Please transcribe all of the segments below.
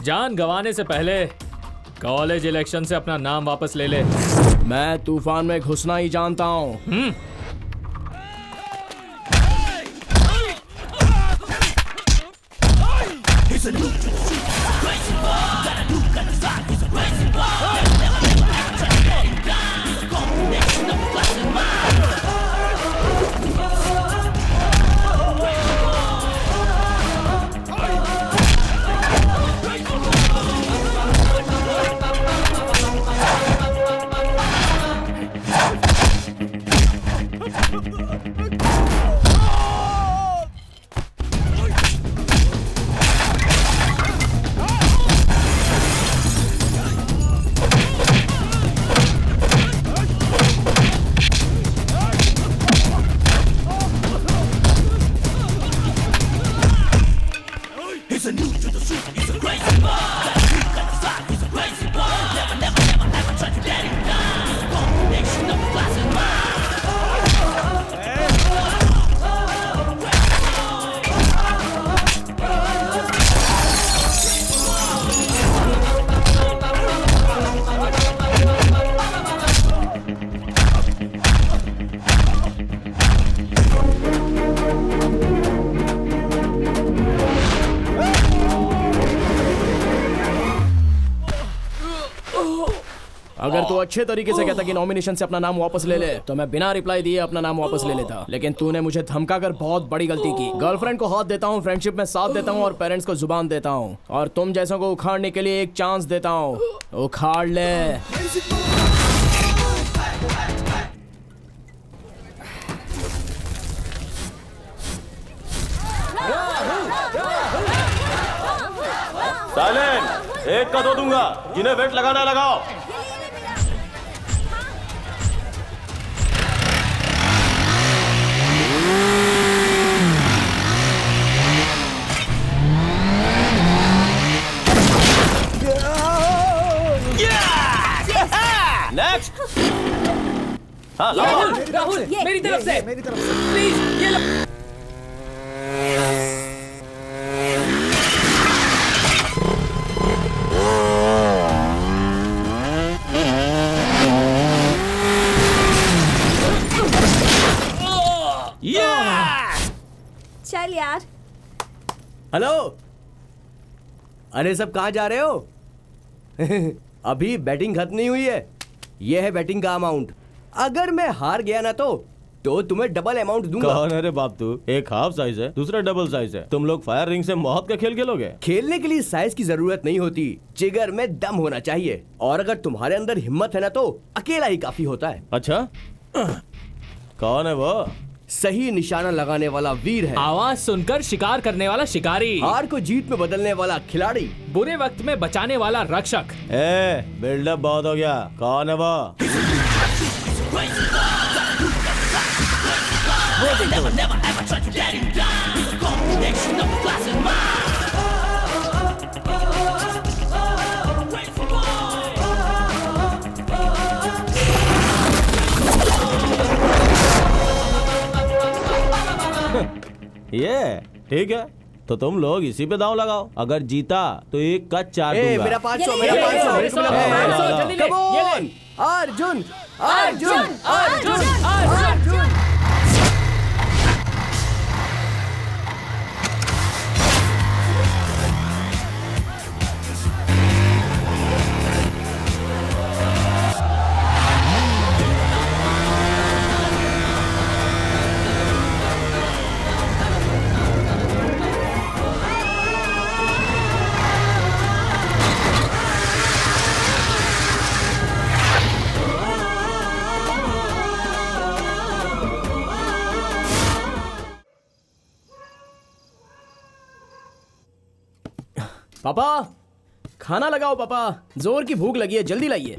जान गंवाने से पहले कॉलेज इलेक्शन से अपना नाम वापस ले ले। मैं तूफान में घुसना ही जानता हूँ। अगर तू अच्छे तरीके से कहता कि नॉमिनेशन से अपना नाम वापस ले ले तो मैं बिना रिप्लाई दिए अपना नाम वापस ले लेता, लेकिन तूने मुझे धमकाकर बहुत बड़ी गलती की। गर्लफ्रेंड को हाथ देता हूँ, फ्रेंडशिप में साथ देता हूँ और पेरेंट्स को जुबान देता हूँ, और तुम जैसों को उखाड़ने के लिए एक चांस देता हूँ। उखाड़ ले। साइलेंट, एक का दो दूंगा, जिन्हें वेट लगाना है लगाओ। नेक्स्ट। हाँ राहुल मेरी तरफ से प्लीज ये लो। चल यार। हेलो, अरे सब कहाँ जा रहे हो? अभी बैटिंग खत्म नहीं हुई है। ये है बैटिंग का अमाउंट। अगर मैं हार गया ना तो तुम्हें डबल अमाउंट दूंगा। कौन है रे बाप तू? एक हाफ साइज है, दूसरा डबल साइज है। तुम लोग फायर रिंग से मौत का खेल खेलोगे? खेलने के लिए साइज की जरूरत नहीं होती, जिगर में दम होना चाहिए। और अगर तुम्हारे अंदर हिम्मत है ना तो अकेला ही काफी होता है। अच्छा, कौन है वो? सही निशाना लगाने वाला वीर है, आवाज सुनकर शिकार करने वाला शिकारी, हार को जीत में बदलने वाला खिलाड़ी, बुरे वक्त में बचाने वाला रक्षक। बिल्डअप बहुत हो गया। कौन है वो? ये ठीक है, तो तुम लोग इसी पे दांव लगाओ। अगर जीता तो एक का 4 दूंगा। मेरा 500, मेरा 500। Come on! अर्जुन, अर्जुन, अर्जुन, अर्जुन। पापा, खाना लगाओ पापा, जोर की भूख लगी है, जल्दी लाइए।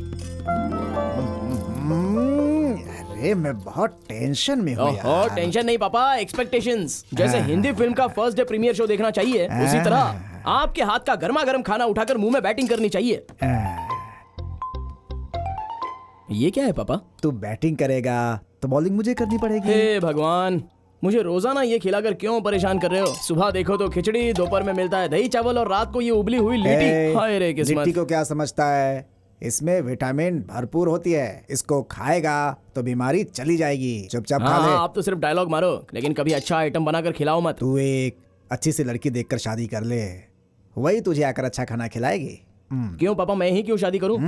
अरे मैं बहुत टेंशन में हूँ यार। टेंशन नहीं पापा, एक्सपेक्टेशंस। जैसे हिंदी फिल्म का फर्स्ट डे प्रीमियर शो देखना चाहिए, उसी तरह आपके हाथ का गर्मा गर्म खाना उठाकर मुंह में बैटिंग करनी चाहिए। ये क्या है पापा? तू बैटिंग करेगा तो बॉलिंग मुझे करनी पड़ेगी। हे भगवान, मुझे रोजाना ये खिलाकर क्यों परेशान कर रहे हो? सुबह देखो तो खिचड़ी, दोपहर में मिलता है दही चावल और रात को ये उबली हुई लिट्टी। हाय रे लिट्टी किस्मत। को क्या समझता है? इसमें विटामिन भरपूर होती है, इसको खाएगा तो बीमारी चली जाएगी। चुपचाप खा ले। हाँ, आप तो सिर्फ डायलॉग मारो, लेकिन कभी अच्छा आइटम बनाकर खिलाओ मत। तू एक अच्छी सी लड़की देखकर शादी कर ले, वही तुझे आकर अच्छा खाना खिलाएगी। क्यों पापा, मैं ही क्यों शादी करूं?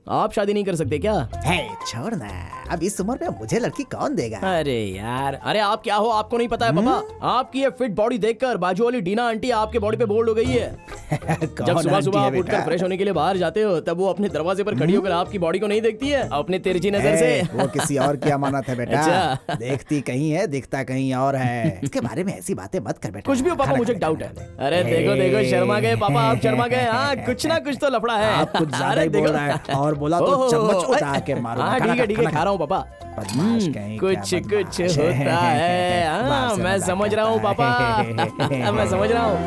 आप शादी नहीं कर सकते क्या? है छोड़ ना, अब इस उम्र में मुझे लड़की कौन देगा? अरे यार, अरे आप क्या हो, आपको नहीं पता है पापा? आपकी ये फिट बॉडी देखकर बाजू वाली डीना आंटी आपके बॉडी पे बोल्ड हो गई है। जब सुबह सुबह आप उठकर फ्रेश होने के लिए बाहर जाते हो, तब वो अपने दरवाजे पर खड़ी होकर आपकी बॉडी को नहीं देखती है अपने तिरछी नजर से? वो किसी और की अमानत है बेटा। अच्छा। देखती कहीं है, दिखता कहीं और है। इसके बारे में ऐसी बातें मत कर बेटा। कुछ भी हो पापा, मुझे डाउट है। अरे देखो देखो, शर्मा गए पापा, आप शर्मा गए। हाँ, कुछ ना कुछ तो लफड़ा है। आप कुछ ज्यादा अरे ही बोल देखो। रहा है, और बोला तो चम्मच उठा के मारूंगा। हाँ ठीक है ठीक है, खा रहा हूँ पापा। बदमाश कहीं, कुछ क्या कुछ बदमाश होता है। हाँ, बाहर से मैं मजाक समझ रहा हूँ करता पापा। है। मैं समझ रहा हूँ।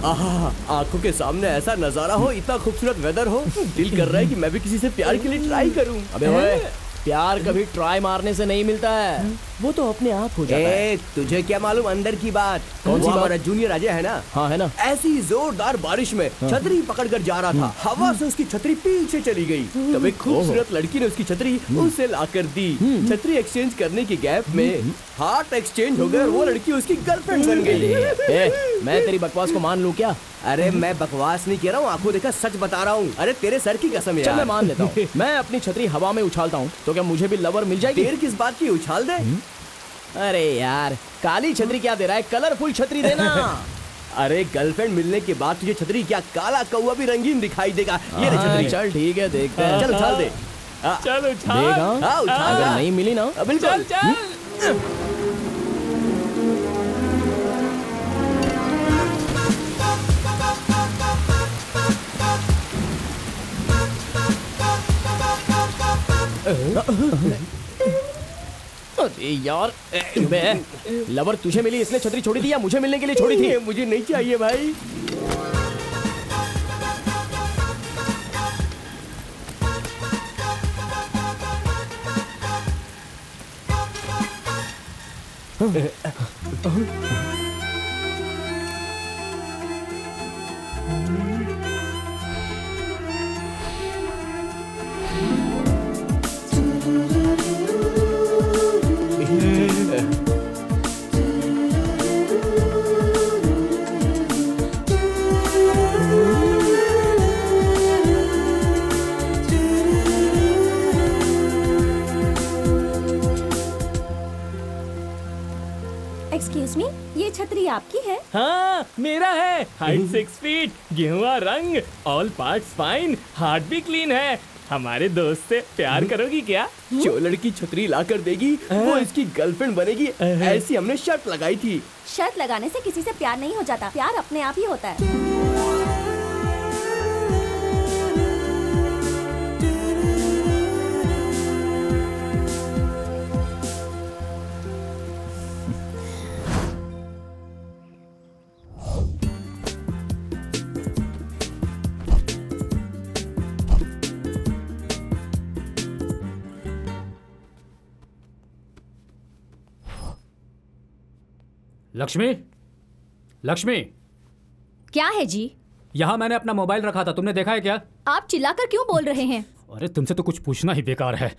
आहा, आंखों के सामने ऐसा नजारा हो, इतना खूबसूरत वेदर हो, दिल कर रहा है कि मैं भी किसी से प्यार के लिए ट्राई करूं। अबे ओए, प्यार कभी ट्राई मारने से नहीं मिलता है, वो तो अपने आप हो जाता है। तुझे क्या मालूम अंदर की बात? कौन सी वो बात? हमारा जूनियर अजय है ना, हाँ है ना। ऐसी जोरदार बारिश में छतरी पकड़कर जा रहा था, हवा से उसकी छतरी पीछे चली गई। तब एक खूबसूरत लड़की ने उसकी छतरी उसे लाकर दी। छतरी एक्सचेंज करने की गैप में हार्ट एक्सचेंज हो गया और वो लड़की उसकी गर्लफ्रेंड बन गई। ए, मैं तेरी बकवास को मान लूं क्या? अरे मैं बकवास नहीं कह रहा हूँ, आंखों देखा सच बता रहा हूँ। अरे तेरे सर की कसम चल मैं यार। मान लेता हूँ। मैं अपनी छतरी हवा में उछालता हूँ तो क्या मुझे भी लवर मिल जाएगी? देर किस बात की, उछाल दे। अरे यार, काली छतरी क्या दे रहा है, कलरफुल छतरी देना। अरे गर्लफ्रेंड मिलने के बाद तुझे छतरी क्या, काला कौवा भी रंगीन दिखाई देगा। ये रे हाँ, छतरी, चल ठीक है, देखते हैं। चल उछाल दे। चल उछाल। देगा? हाँ, उछाल। अगर नहीं मिली ना, बिल्कुल। चल। अरे यार, मैं लवर तुझे मिली इसलिए छतरी छोड़ी थी या मुझे मिलने के लिए छोड़ी थी? मुझे नहीं चाहिए भाई। एक्सक्यूज मी, ये छतरी आपकी है? हाँ मेरा है। हाइट 6 फीट, गेहुआ रंग, ऑल पार्ट्स फाइन, हार्ट भी क्लीन है। हमारे दोस्त से प्यार करोगी क्या? जो लड़की छतरी ला कर देगी वो इसकी गर्लफ्रेंड बनेगी, ऐसी हमने शर्त लगाई थी। शर्त लगाने से किसी से प्यार नहीं हो जाता, प्यार अपने आप ही होता है। लक्ष्मी, लक्ष्मी, क्या है जी? यहाँ मैंने अपना मोबाइल रखा था, तुमने देखा है क्या? आप चिल्लाकर क्यों बोल रहे हैं? अरे तुमसे तो कुछ पूछना ही बेकार है।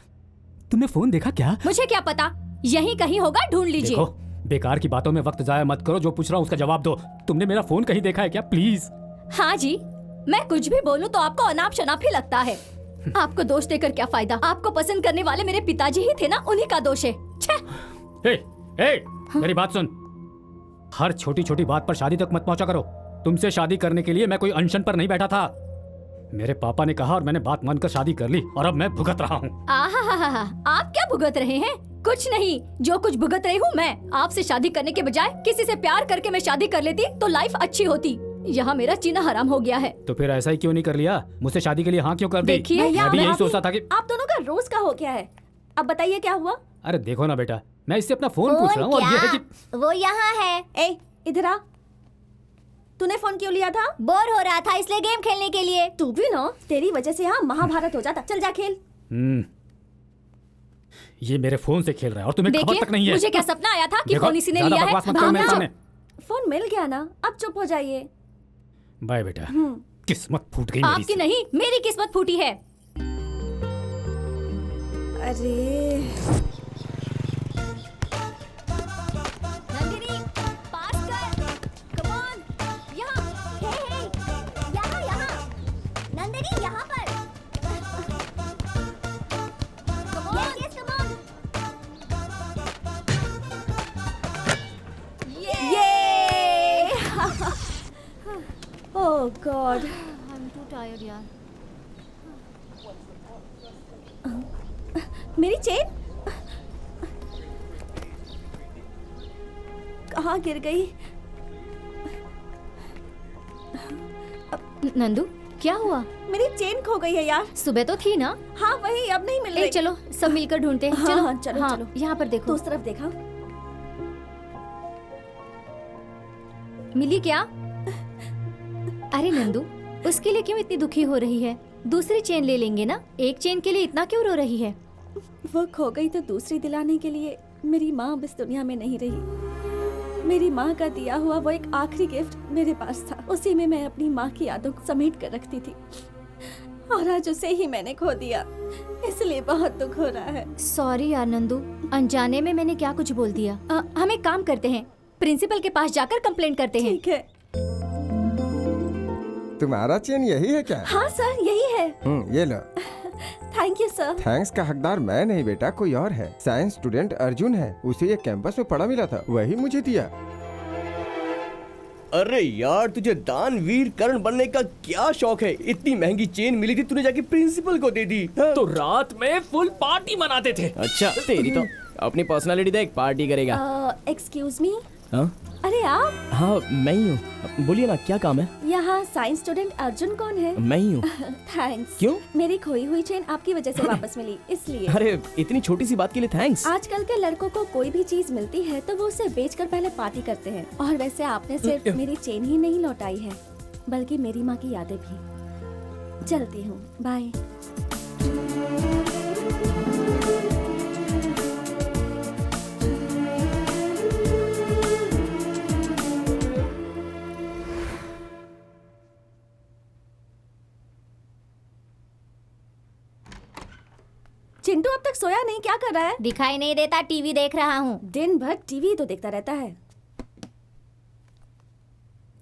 तुमने फोन देखा क्या? मुझे क्या पता, यहीं कहीं होगा, ढूंढ लीजिए। देखो, बेकार की बातों में वक्त जाया मत करो, जो पूछ रहा हूँ उसका जवाब दो। तुमने मेरा फोन कहीं देखा है क्या, प्लीज? हाँ जी, मैं कुछ भी बोलूं तो आपको अनाप शनाप ही लगता है। आपको दोष देकर क्या फायदा? आपको पसंद करने वाले मेरे पिताजी ही थे ना, उन्हीं का दोष है। छे! ए, मेरी बात सुन। हर छोटी छोटी बात पर शादी तक मत पहुंचा करो। तुमसे शादी करने के लिए मैं कोई अनशन पर नहीं बैठा था। मेरे पापा ने कहा और मैंने बात मानकर शादी कर ली और अब मैं भुगत रहा हूँ। आहा, आप क्या भुगत रहे हैं? कुछ नहीं, जो कुछ भुगत रही हूँ मैं। आपसे शादी करने के बजाय किसी से प्यार करके मैं शादी कर लेती तो लाइफ अच्छी होती। यहाँ मेरा जीना हराम हो गया है। तो फिर ऐसा ही क्यों नहीं कर लिया? मुझसे शादी के लिए हाँ क्यों कर दी? देखिए, मैं भी यही सोचता था कि आप दोनों का रोज का हो गया है। अब बताइए क्या हुआ? अरे देखो ना बेटा, मैं इससे अपना फोन पूछ रहा हूँ और ये है कि वो यहाँ है। ए, इधर आ। तूने फोन क्यों लिया था? बोर हो रहा था इसलिए गेम खेलने के लिए। तू भी ना, तेरी वजह से यहाँ महाभारत हो जाता। चल जा खेल। ये मेरे फोन से खेल रहा है और तुम्हें खबर देखिए तक नहीं है। मुझे क्या सपना आया था कि देखो, फोन इसी ने ज्यादा लिया है। बकवास मत करो मेरे भावना, सामने। फोन मिल गया ना, अब चुप हो जाइए। बाय बेटा। किस्मत फूट गई मेरी आपकी से। नहीं मेरी किस्मत फूटी है। अरे नंदिनी पास कर, कम ऑन, यहाँ, हे, यहाँ यहाँ, नंदिनी यहाँ पर, come on, yes come on, ये oh God, I am too tired यार। मेरी चेन कहाँ गिर गई? नंदू क्या हुआ? मेरी चेन खो गई है यार। सुबह तो थी ना। हाँ वही, अब नहीं मिल ए रही। चलो सब मिलकर ढूंढते हैं। हाँ, चलो हाँ, चलो, चलो। यहाँ पर देखो। तो उस तरफ देखा। मिली क्या? अरे नंदू उसके लिए क्यों इतनी दुखी हो रही है? दूसरी चेन ले लेंगे ना। एक चेन के लिए इतना क्यों रो रही है? वो खो गई तो दूसरी दिलाने के लिए मेरी माँ अब इस दुनिया में नहीं रही। मेरी माँ का दिया हुआ वो एक आखिरी गिफ्ट मेरे पास था। उसी में मैं अपनी माँ की यादों को समेट कर रखती थी और आज उसे ही मैंने खो दिया, इसलिए बहुत दुख हो रहा है। सॉरी यार नंदू, अनजाने में मैंने क्या कुछ बोल दिया। हम एक काम करते हैं, प्रिंसिपल के पास जाकर कंप्लेंट करते हैं। ठीक है। तुम्हारा चेन यही है क्या? हाँ सर यही है। ये लो। Thank you sir. थैंक्स का हकदार मैं नहीं बेटा, कोई और है। साइंस स्टूडेंट अर्जुन है, उसे ये कैंपस में पड़ा मिला था, वही मुझे दिया। अरे यार तुझे दानवीर कर्ण बनने का क्या शौक है? इतनी महंगी चेन मिली थी, तूने जाके प्रिंसिपल को दे दी। हाँ? तो रात में फुल पार्टी मनाते थे। अच्छा तेरी तो अपनी पर्सनालिटी देख, पार्टी करेगा। Excuse me. हाँ अरे आप? हाँ मैं ही हूँ, बोलिए ना क्या काम है? यहाँ साइंस स्टूडेंट अर्जुन कौन है? मैं ही हूँ। थैंक्स। क्यों? मेरी खोई हुई चेन आपकी वजह से वापस मिली, इसलिए। अरे इतनी छोटी सी बात के लिए थैंक्स। आजकल के लड़कों को कोई भी चीज मिलती है तो वो उसे बेचकर पहले पार्टी करते हैं। और वैसे आपने सिर्फ मेरी चेन ही नहीं लौटाई है, बल्कि मेरी माँ की यादें भी। चलती हूँ, बाय। चिंटू अब तक सोया नहीं, क्या कर रहा है? दिखाई नहीं देता, टीवी देख रहा हूँ। दिन भर टीवी तो देखता रहता है।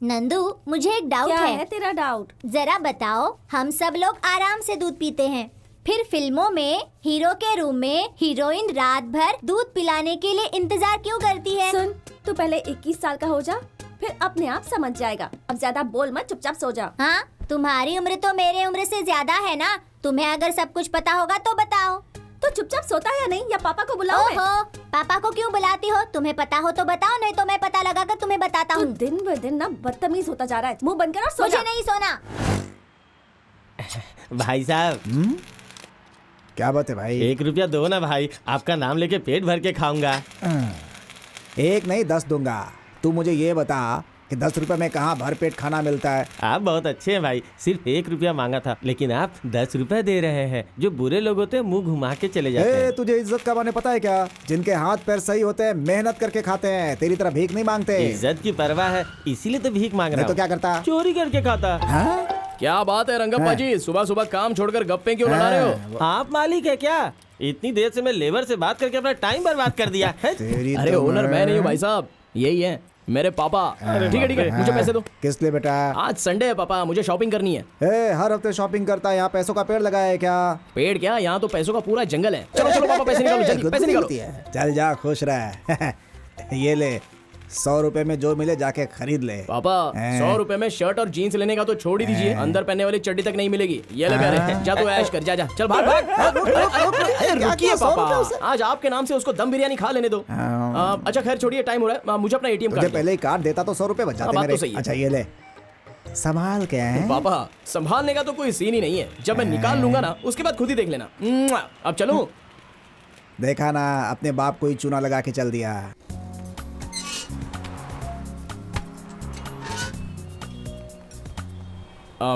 नंदू मुझे एक डाउट क्या है। है तेरा डाउट? जरा बताओ, हम सब लोग आराम से दूध पीते हैं, फिर फिल्मों में हीरो के रूम में हीरोइन रात भर दूध पिलाने के लिए इंतजार क्यों करती है? सुन, तू पहले 21 साल का हो जा, फिर अपने आप समझ जाएगा। अब ज्यादा बोल मत, चुपचाप सो जा। हाँ, तुम्हारी उम्र तो मेरे उम्र से ज्यादा है ना। तुम्हें अगर सब कुछ पता होगा तो बताओ। तो चुपचाप सोता है या नहीं, या पापा को बुलाओ मैं? ओहो, पापा को क्यों बुलाती हो? तुम्हें पता हो तो बताओ, नहीं तो मैं पता लगा कर तुम्हें बताता तू हूँ। दिन ब दिन ना बदतमीज होता जा रहा है। मुंह बंद कर और सो मुझे जा। नहीं सोना। भाई साहब क्या बात है भाई? 1 रुपया दो ना भाई, आपका नाम लेके पेट भर के खाऊंगा। एक नहीं 10 दूंगा। तू मुझे ये बता कि 10 रुपए में कहाँ भर पेट खाना मिलता है? आप बहुत अच्छे हैं भाई, सिर्फ 1 रुपया मांगा था, लेकिन आप 10 रुपए दे रहे हैं। जो बुरे लोग होते हैं मुंह घुमा के चले जाते हैं। तुझे इज्जत का माने पता है क्या? जिनके हाथ पैर सही होते हैं मेहनत करके खाते हैं, तेरी तरह भीख नहीं मांगते। इज्जत की परवाह है, इसीलिए तो भीख मांग रहा नहीं तो हूँ। क्या करता? चोरी करके खाता। हाँ? क्या बात है रंगप्पा जी, सुबह सुबह काम छोड़कर गप्पे क्यों लड़ा रहे हो? आप मालिक है क्या? इतनी देर से मैं लेबर से बात करके अपना टाइम बर्बाद कर दिया है। तेरी अरे तो ओनर मैं नहीं हूँ भाई साहब, यही है मेरे पापा। ठीक है ठीक है, मुझे पैसे दो। किस लिए बेटा? आज संडे है पापा, मुझे शॉपिंग करनी है। हर हफ्ते शॉपिंग करता है, यहाँ पैसों का पेड़ लगाया है क्या? पेड़ क्या, यहाँ तो पैसों का पूरा जंगल है। चलो चलो पापा, पैसे निकालो जल्दी, पैसे निकालो। चल जा, खुश रह। ये ले, 100 रुपए में जो मिले जाके खरीद ले। पापा 100 रुपए में शर्ट और जीन्स लेने का तो छोड़ ही दीजिए, अंदर पहनने वाली चड्डी तक नहीं मिलेगी। ये ले प्यारे, जा तू ऐश कर, जा जा, चल भाग भाग। अरे रुकिए पापा, आज आपके नाम से उसको दम बिरयानी खा लेने दो। अच्छा खैर छोड़िए, टाइम हो रहा है, मुझे अपना ATM तुझे कार्ड पहले ही कार्ड देता तो 100 रुपए बच जाते बात तो मेरे। सही है। अच्छा ये ले, संभाल के हैं। पापा संभालने का तो कोई सीन ही नहीं है, जब मैं निकाल लूंगा ना उसके बाद खुद ही देख लेना। अब चलूं? देखा ना, अपने बाप को ही चूना लगा के चल दिया।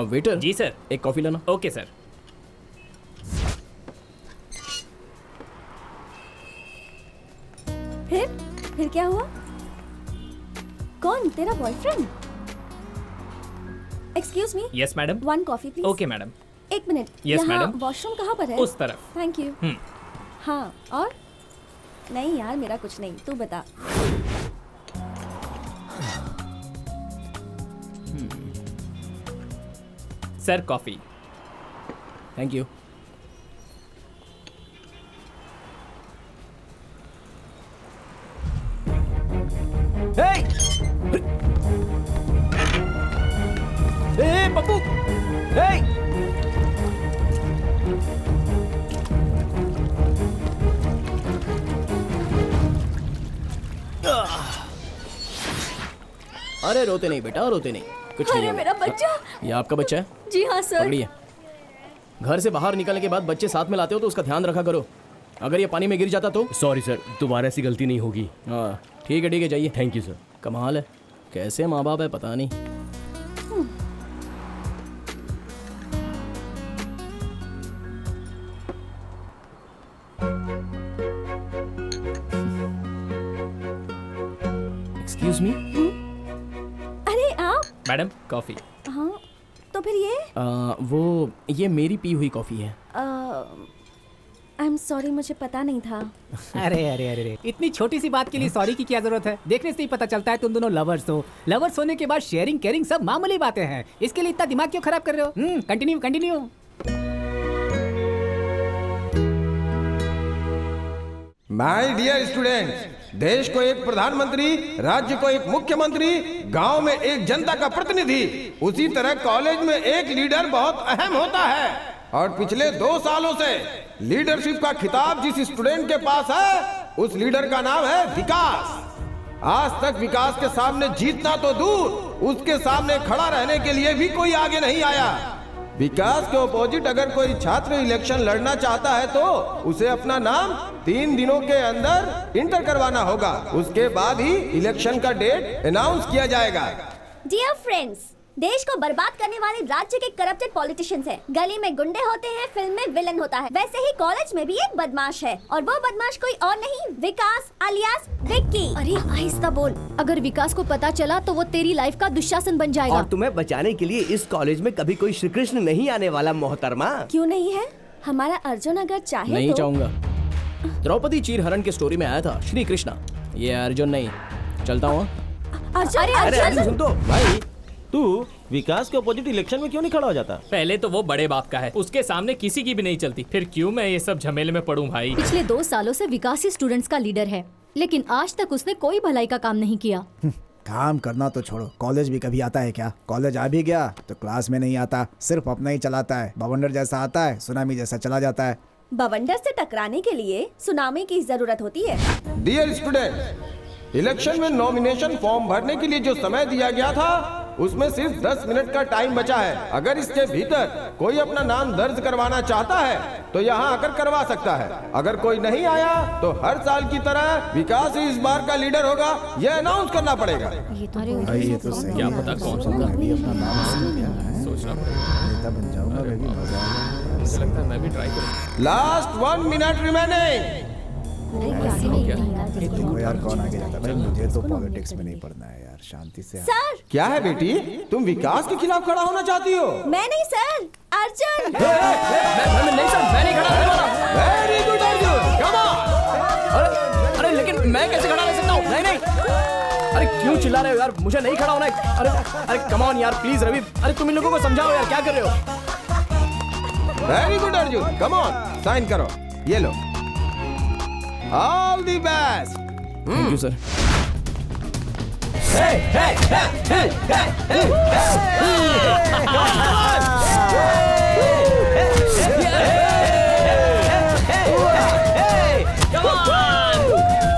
वेटर जी सर। एक कॉफी लाना। Okay sir. कौन? तेरा boyfriend? Excuse me, yes madam. 1 coffee please. Okay madam. एक मिनट। Yes, यहाँ madam. वॉशरूम कहाँ पर है? उस तरफ। Thank you. हाँ, और? नहीं यार, मेरा कुछ नहीं, तू बता। Sir coffee. Thank you. Pappu, अरे रोते नहीं बेटा, रोते नहीं, कुछ नहीं अरे होगा। मेरा बच्चा। ये आपका बच्चा है? जी हाँ सर। पकड़िए। घर से बाहर निकलने के बाद बच्चे साथ में लाते हो तो उसका ध्यान रखा करो। अगर ये पानी में गिर जाता तो? सॉरी सर, दोबारा ऐसी गलती नहीं होगी। हाँ ठीक है जाइए। Thank you sir. कमाल है, कैसे माँ बाप है पता नहीं। Excuse me. अरे आप? Madam coffee. हाँ, तो फिर ये? वो ये मेरी पी हुई कॉफी है। आई एम सॉरी, मुझे पता नहीं था। अरे अरे अरे अरे, इतनी छोटी सी बात के लिए सॉरी की क्या जरूरत है? देखने से ही पता चलता है तुम दोनों लवर्स हो। लवर्स होने के बाद शेयरिंग केयरिंग सब मामूली बातें हैं। इसके लिए इतना दिमाग क्यों खराब कर रहे हो? Continue continue. My dear students, देश को एक प्रधानमंत्री, राज्य को एक मुख्यमंत्री, गांव में एक जनता का प्रतिनिधि, उसी तरह कॉलेज में एक लीडर बहुत अहम होता है। और पिछले 2 सालों से लीडरशिप का खिताब जिस स्टूडेंट के पास है, उस लीडर का नाम है विकास। आज तक विकास के सामने जीतना तो दूर, उसके सामने खड़ा रहने के लिए भी कोई आगे नहीं आया। विकास के ऑपोजिट अगर कोई छात्र इलेक्शन लड़ना चाहता है तो उसे अपना नाम 3 दिनों के अंदर इंटर करवाना होगा। उसके बाद ही इलेक्शन का डेट अनाउंस किया जाएगा। डियर फ्रेंड्स, देश को बर्बाद करने वाले राज्य के करप्टेड पॉलिटिशियंस हैं। गली में गुंडे होते हैं, फिल्म में विलन होता है। वैसे ही कॉलेज में भी एक बदमाश है, और वो बदमाश कोई और नहीं, विकास अलियास विक्की। अरे आहिस्ता बोल, अगर विकास को पता चला तो वो तेरी लाइफ का दुशासन बन जाएगा। और तुम्हें बचाने के लिए इस कॉलेज में कभी कोई श्री कृष्ण नहीं आने वाला मोहतरमा। क्यों नहीं है? हमारा अर्जुन अगर चाहे नहीं तो... चाहूंगा। द्रौपदी चीरहरण के स्टोरी में आया था श्री कृष्णा, ये अर्जुन नहीं। चलता हूँ। अरे अर्जुन सुन तो भाई, तू विकास के अपोजिट इलेक्शन में क्यों नहीं खड़ा हो जाता? पहले तो वो बड़े बाप का है, उसके सामने किसी की भी नहीं चलती, फिर क्यों मैं ये सब झमेले में पड़ूं भाई। पिछले 2 सालों से विकास ही स्टूडेंट्स का लीडर है, लेकिन आज तक उसने कोई भलाई का काम नहीं किया। काम करना तो छोड़ो, कॉलेज भी कभी आता है क्या? कॉलेज आ भी गया तो क्लास में नहीं आता, सिर्फ अपना ही चलाता है। बवंडर जैसा आता है, सुनामी जैसा चला जाता है। बवंडर से टकराने के लिए सुनामी की जरूरत होती है। डियर स्टूडेंट, इलेक्शन में नॉमिनेशन फॉर्म भरने के लिए जो समय दिया गया था, उसमें सिर्फ 10 मिनट का टाइम बचा है। अगर इसके भीतर कोई अपना नाम दर्ज करवाना चाहता है तो यहाँ आकर करवा सकता है। अगर कोई नहीं आया तो हर साल की तरह विकास ही इस बार का लीडर होगा, यह अनाउंस करना पड़ेगा। ये तो सही क्या है। पता कौन सा अपना नाम सोचना पड़ेगा। नेता बन जाऊंगा, मैं भी मजा आएगा। मुझे लगता है मैं भी ट्राई करूँ। Last 1 minute remaining. देखो यार कौन आगे जाता है। भाई मुझे तो पॉलिटिक्स में नहीं पढ़ना है यार, शांति से। सर, क्या है बेटी, तुम विकास के खिलाफ खड़ा होना चाहती हो? मैं नहीं सर, अर्जुन। नहीं सर, मैं नहीं खड़ा रहने वाला। Very good Arjun, come on. अरे लेकिन मैं कैसे खड़ा रह सकता हूँ? नहीं। अरे क्यों चिल्ला रहे हो यार, मुझे नहीं खड़ा होना है। अरे कम ऑन यार, प्लीज रवि, अरे तुम इन लोगों को समझाओ यार, क्या कर रहे हो? Very good Arjun, come on, sign करो, ये लो। All the best. Thank you sir.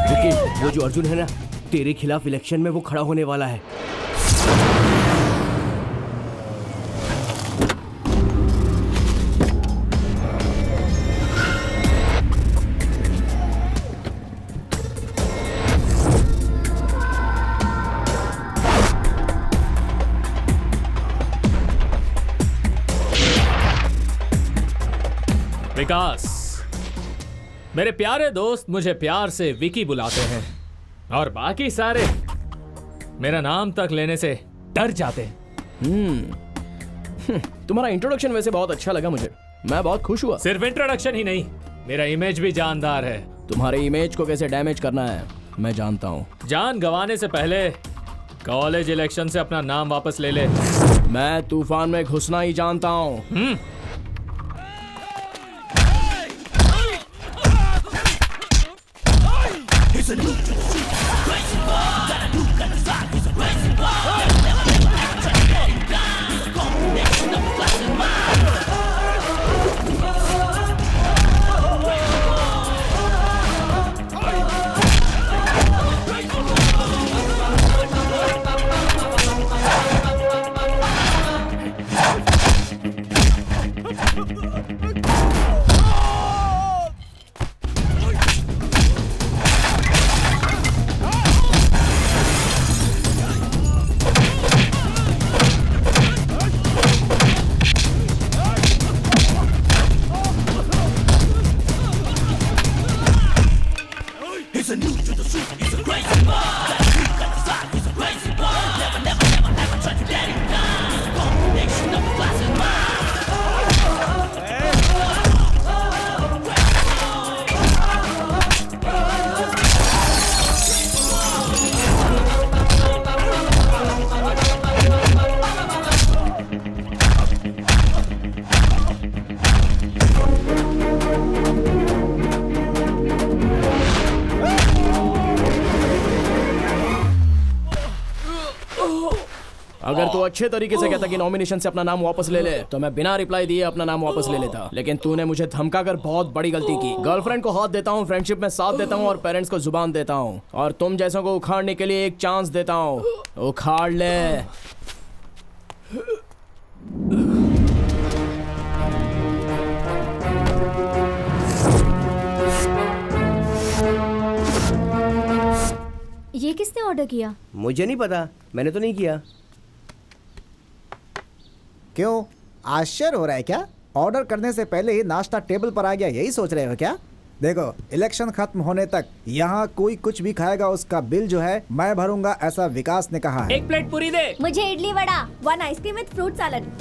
Vicky, वो जो अर्जुन है ना, तेरे खिलाफ इलेक्शन में वो खड़ा होने वाला है। विकास, मेरे प्यारे दोस्त मुझे प्यार से विकी बुलाते हैं, और बाकी सारे मेरा नाम तक लेने से डर जाते हैं। तुम्हारा इंट्रोडक्शन वैसे बहुत अच्छा लगा मुझे, मैं बहुत खुश हुआ। सिर्फ इंट्रोडक्शन ही नहीं, मेरा इमेज भी जानदार है। तुम्हारे इमेज को कैसे डैमेज करना है मैं जानता हूँ। जान गंवाने से पहले कॉलेज इलेक्शन से अपना नाम वापस ले ले। मैं तूफान में घुसना ही जानता हूँ। अगर तू अच्छे तरीके से कहता कि नॉमिनेशन से अपना नाम वापस ले ले तो मैं बिना रिप्लाई दिए अपना नाम वापस ले लेता, लेकिन तूने मुझे धमकाकर बहुत बड़ी गलती की। गर्लफ्रेंड को हाथ देता हूँ, फ्रेंडशिप में साथ देता हूँ और पेरेंट्स को जुबान देता हूँ, और तुम जैसों को उखाड़ने के लिए एक चांस देता हूँ। उखाड़ ले। ये किसने ऑर्डर किया? मुझे नहीं पता, मैंने तो नहीं किया। क्यों, आश्चर्य हो रहा है क्या? ऑर्डर करने से पहले ही नाश्ता टेबल पर आ गया, यही सोच रहे हो क्या? देखो, इलेक्शन खत्म होने तक यहाँ कोई कुछ भी खाएगा उसका बिल जो है मैं भरूंगा, ऐसा विकास ने कहा है। एक प्लेट पूरी दे। मुझे idli vada, 1 ice cream with fruit salad.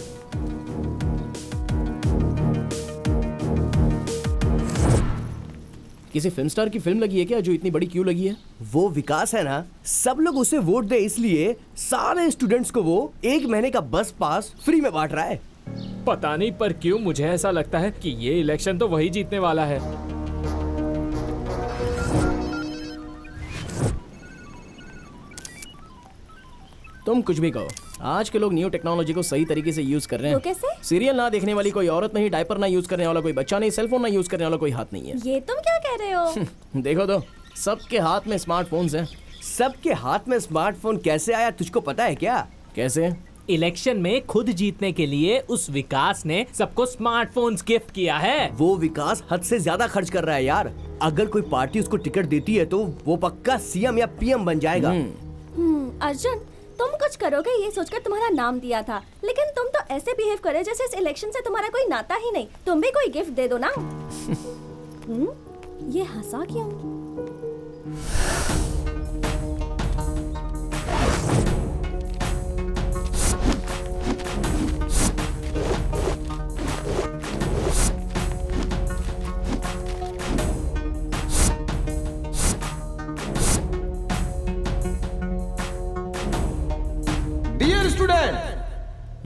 किसी फिल्म स्टार की फिल्म लगी है क्या जो इतनी बड़ी क्यों लगी है? वो विकास है ना, सब लोग उसे वोट दे इसलिए सारे स्टूडेंट्स को वो 1 महीने का बस पास फ्री में बांट रहा है। पता नहीं, पर क्यों मुझे ऐसा लगता है कि ये इलेक्शन तो वही जीतने वाला है। तुम कुछ भी कहो, आज के लोग न्यू टेक्नोलॉजी को सही तरीके से यूज कर रहे हैं। तो कैसे? सीरियल ना देखने वाली कोई औरत नहीं, डायपर ना यूज करने वाला कोई बच्चा नहीं, सेलफोन ना यूज करने वाला कोई हाथ नहीं है। ये तुम क्या कह रहे हो? देखो तो, सबके हाथ में स्मार्टफोन्स हैं। सबके हाथ में स्मार्टफोन कैसे आया तुझको पता है क्या? कैसे? इलेक्शन में खुद जीतने के लिए उस विकास ने सबको स्मार्टफोन्स गिफ्ट किया है। वो विकास हद से ज्यादा खर्च कर रहा है यार। अगर कोई पार्टी उसको टिकट देती है तो वो पक्का सीएम या पीएम बन जाएगा। अर्जुन, तुम कुछ करोगे ये सोचकर तुम्हारा नाम दिया था, लेकिन तुम तो ऐसे बिहेव करे जैसे इस इलेक्शन से तुम्हारा कोई नाता ही नहीं। तुम भी कोई गिफ्ट दे दो ना। ये हंसा क्यों? डियर स्टूडेंट,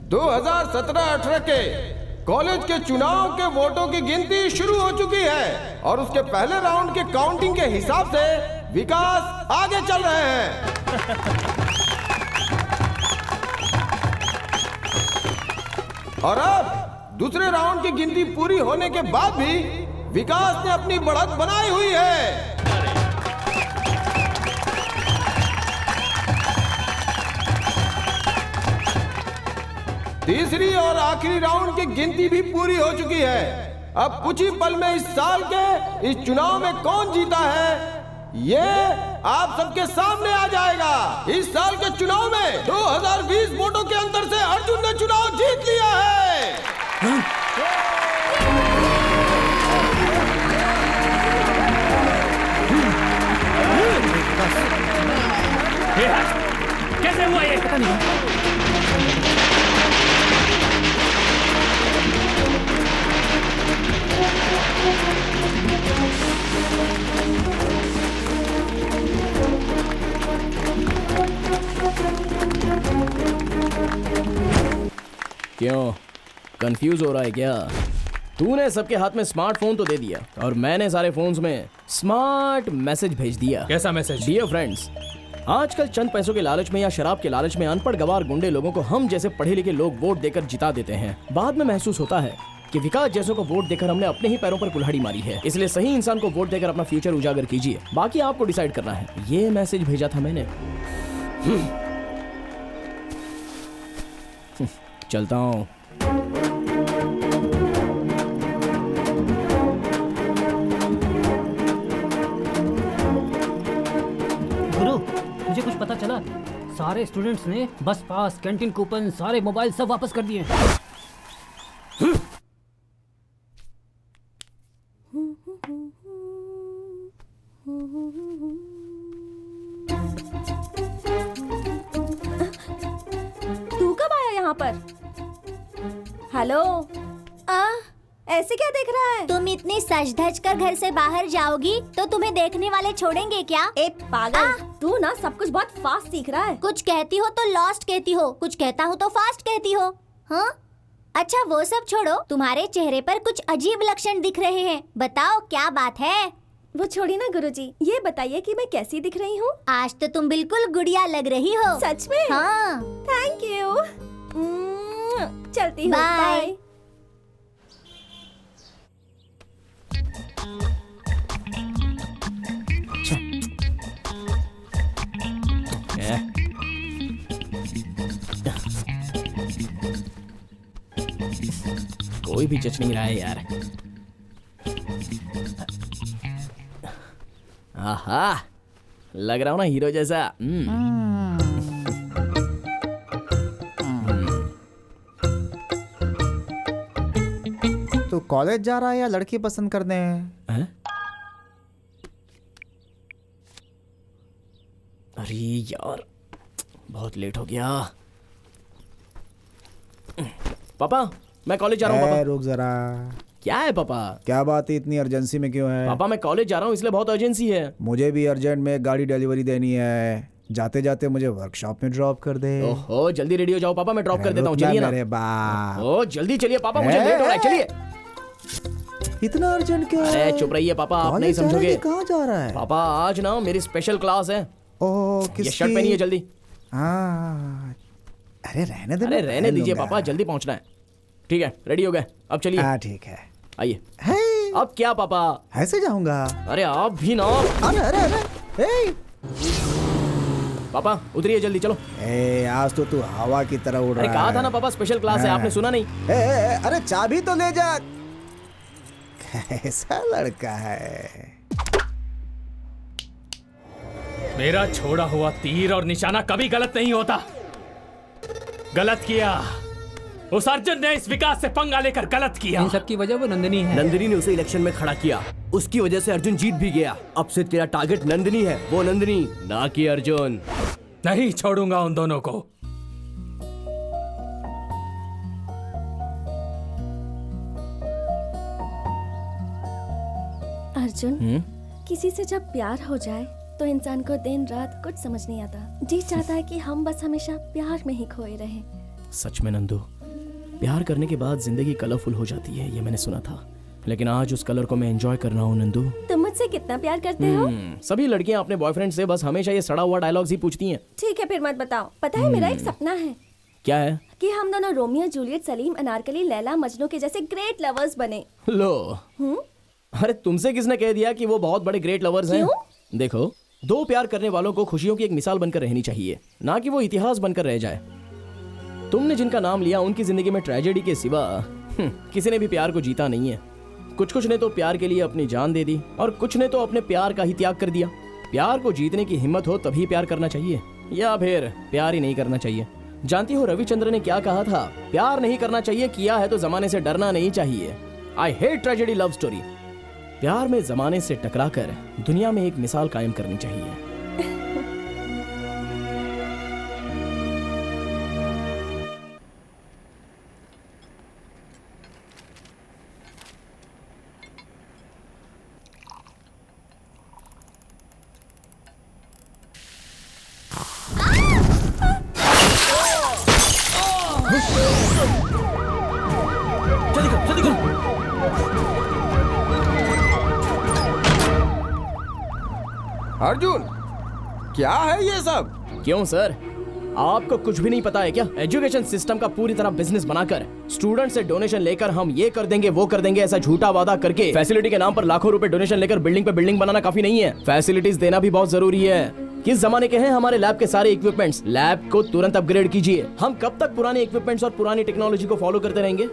2017-18 के कॉलेज के चुनाव के वोटों की गिनती शुरू हो चुकी है और उसके पहले राउंड के काउंटिंग के हिसाब से विकास आगे चल रहे हैं। और अब दूसरे राउंड की गिनती पूरी होने के बाद भी विकास ने अपनी बढ़त बनाई हुई है। तीसरी और आखिरी राउंड की गिनती भी पूरी हो चुकी है। अब कुछ ही पल में इस साल के इस चुनाव में कौन जीता है ये आप सबके सामने आ जाएगा। इस साल के चुनाव में 2020 वोटों के अंतर से अर्जुन ने चुनाव जीत लिया है। कैसे कैसे हुआ ये? पता नहीं। क्यों कंफ्यूज हो रहा है क्या? तूने सबके हाथ में स्मार्टफोन तो दे दिया और मैंने सारे फोन्स में स्मार्ट मैसेज भेज दिया। कैसा मैसेज? डियर फ्रेंड्स, आजकल चंद पैसों के लालच में या शराब के लालच में अनपढ़ गवार गुंडे लोगों को हम जैसे पढ़े लिखे लोग वोट देकर जिता देते हैं। बाद में महसूस होता है कि विकास जैसों को वोट देकर हमने अपने ही पैरों पर कुल्हाड़ी मारी है। इसलिए सही इंसान को वोट देकर अपना फ्यूचर उजागर कीजिए, बाकी आपको डिसाइड करना है। ये मैसेज भेजा था मैंने। चलता हूँ। गुरु, मुझे कुछ पता चला? सारे स्टूडेंट्स ने बस पास, कैंटीन कूपन, सारे मोबाइल सब वापस कर दिए। तू कब आया यहाँ पर? हेलो, ऐसे क्या देख रहा है? तुम इतनी सज धज कर घर से बाहर जाओगी तो तुम्हें देखने वाले छोड़ेंगे क्या? ए पागल, तू ना सब कुछ बहुत फास्ट सीख रहा है। कुछ कहती हो तो लॉस्ट कहती हो, कुछ कहता हूँ तो फास्ट कहती हो। हाँ, अच्छा वो सब छोड़ो, तुम्हारे चेहरे पर कुछ अजीब लक्षण दिख रहे हैं, बताओ क्या बात है? वो छोड़ी ना गुरुजी, ये बताइए कि मैं कैसी दिख रही हूँ? आज तो तुम बिल्कुल गुड़िया लग रही हो। सच में? हाँ। Thank you. चलती हूँ, बाय। बाय। कोई भी जच नहीं रहा है यार। आहा, लग रहा हूँ ना हीरो जैसा। तो कॉलेज जा रहा है या लड़की पसंद करने? हैं? अरे यार, बहुत लेट हो गया। पापा, मैं कॉलेज जा रहा हूँ। पापा रुक जरा। क्या है पापा? क्या बात है, इतनी अर्जेंसी में क्यों है? पापा मैं कॉलेज जा रहा हूँ इसलिए बहुत अर्जेंसी है। मुझे भी अर्जेंट में एक गाड़ी डिलीवरी देनी है। जाते जाते मुझे वर्कशॉप में ड्रॉप कर दे। ओहो, जल्दी रेडी हो जाओ पापा, मैं ड्रॉप कर देता हूँ। चलिए ना मेरे बाप। ओ जल्दी चलिए पापा, मुझे लेट हो रहा है। चलिए। इतना अर्जेंट क्या? अरे चुप रहिए पापा, आप नहीं समझोगे। कहाँ जा रहा है? पापा आज ना मेरी स्पेशल क्लास है। ओह, ये शर्ट पहनिए जल्दी। हाँ, अरे रहने दे। अरे रहने दीजिए पापा, जल्दी पहुंचना है। ठीक है, रेडी हो गए, अब चलिए। हाँ ठीक है, आइए। अब क्या पापा? ऐसे जाऊंगा? अरे आप भी ना। अरे अरे अरे, पापा उतरिए जल्दी, चलो। आज तो तू हवा की तरह उड़ रहा है। अरे कहा था ना पापा स्पेशल क्लास है, आपने सुना नहीं? अरे चाबी तो ले जा। कैसा लड़का है? मेरा छोड़ा हुआ तीर और निशाना कभी गलत नहीं होता। गलत किया, उस अर्जुन ने इस विकास से पंगा लेकर गलत किया। इन सब की वजह वो नंदिनी है। नंदिनी ने उसे इलेक्शन में खड़ा किया, उसकी वजह से अर्जुन जीत भी गया। अब से तेरा टारगेट नंदिनी है, वो नंदिनी ना कि अर्जुन। नहीं छोड़ूंगा उन दोनों को। अर्जुन, किसी से जब प्यार हो जाए तो इंसान को दिन रात कुछ समझ नहीं आता। जी चाहता है कि हम बस हमेशा प्यार में ही खोए रहें। सच में नंदू, प्यार करने के बाद जिंदगी कलरफुल हो जाती है, ये मैंने सुना था। लेकिन आज उस कलर को मैं एंजॉय कर रहा हूँ नंदू। तुम मुझसे कितना प्यार करते हो? सभी लड़कियां अपने बॉयफ्रेंड से बस हमेशा ये सड़ा हुआ डायलॉग्स ही पूछती हैं। ठीक है फिर मत बताओ। पता है मेरा एक सपना है। क्या है? कि हम दोनों रोमियो जूलियट, सलीम अनारकली, लैला मजनू के जैसे ग्रेट लवर्स बने। लो, अरे तुमसे किसने कह दिया कि वो बहुत बड़े ग्रेट लवर्स हैं? देखो, दो प्यार करने वालों को खुशियों की एक मिसाल बनकर रहनी चाहिए, ना कि वो इतिहास बनकर रह जाए। तुमने जिनका नाम लिया उनकी जिंदगी में ट्रेजेडी के सिवा किसी ने भी प्यार को जीता नहीं है। कुछ ने तो प्यार के लिए अपनी जान दे दी और कुछ ने तो अपने प्यार का ही त्याग कर दिया। प्यार को जीतने की हिम्मत हो तभी प्यार करना चाहिए, या फिर प्यार ही नहीं करना चाहिए। जानती हो रविचंद्र ने क्या कहा था? प्यार नहीं करना चाहिए, किया है तो जमाने से डरना नहीं चाहिए। I hate tragedy love story. प्यार में जमाने से टकराकर दुनिया में एक मिसाल कायम करनी चाहिए। जल्दी कर, जल्दी कर। अर्जुन, क्या है ये सब? क्यों सर, आपको कुछ भी नहीं पता है क्या? एजुकेशन सिस्टम का पूरी तरह बिजनेस बनाकर स्टूडेंट से डोनेशन लेकर हम ये कर देंगे वो कर देंगे ऐसा झूठा वादा करके फैसिलिटी के नाम पर लाखों रुपए डोनेशन लेकर बिल्डिंग पे बिल्डिंग बनाना काफी नहीं है। फैसिलिटीज देना भी बहुत जरूरी है। किस जमाने के हैं हमारे लैब के सारे इक्विपमेंट्स? लैब को तुरंत अपग्रेड कीजिए। हम कब तक पुराने इक्विपमेंट्स और पुरानी टेक्नोलॉजी को फॉलो करते रहेंगे?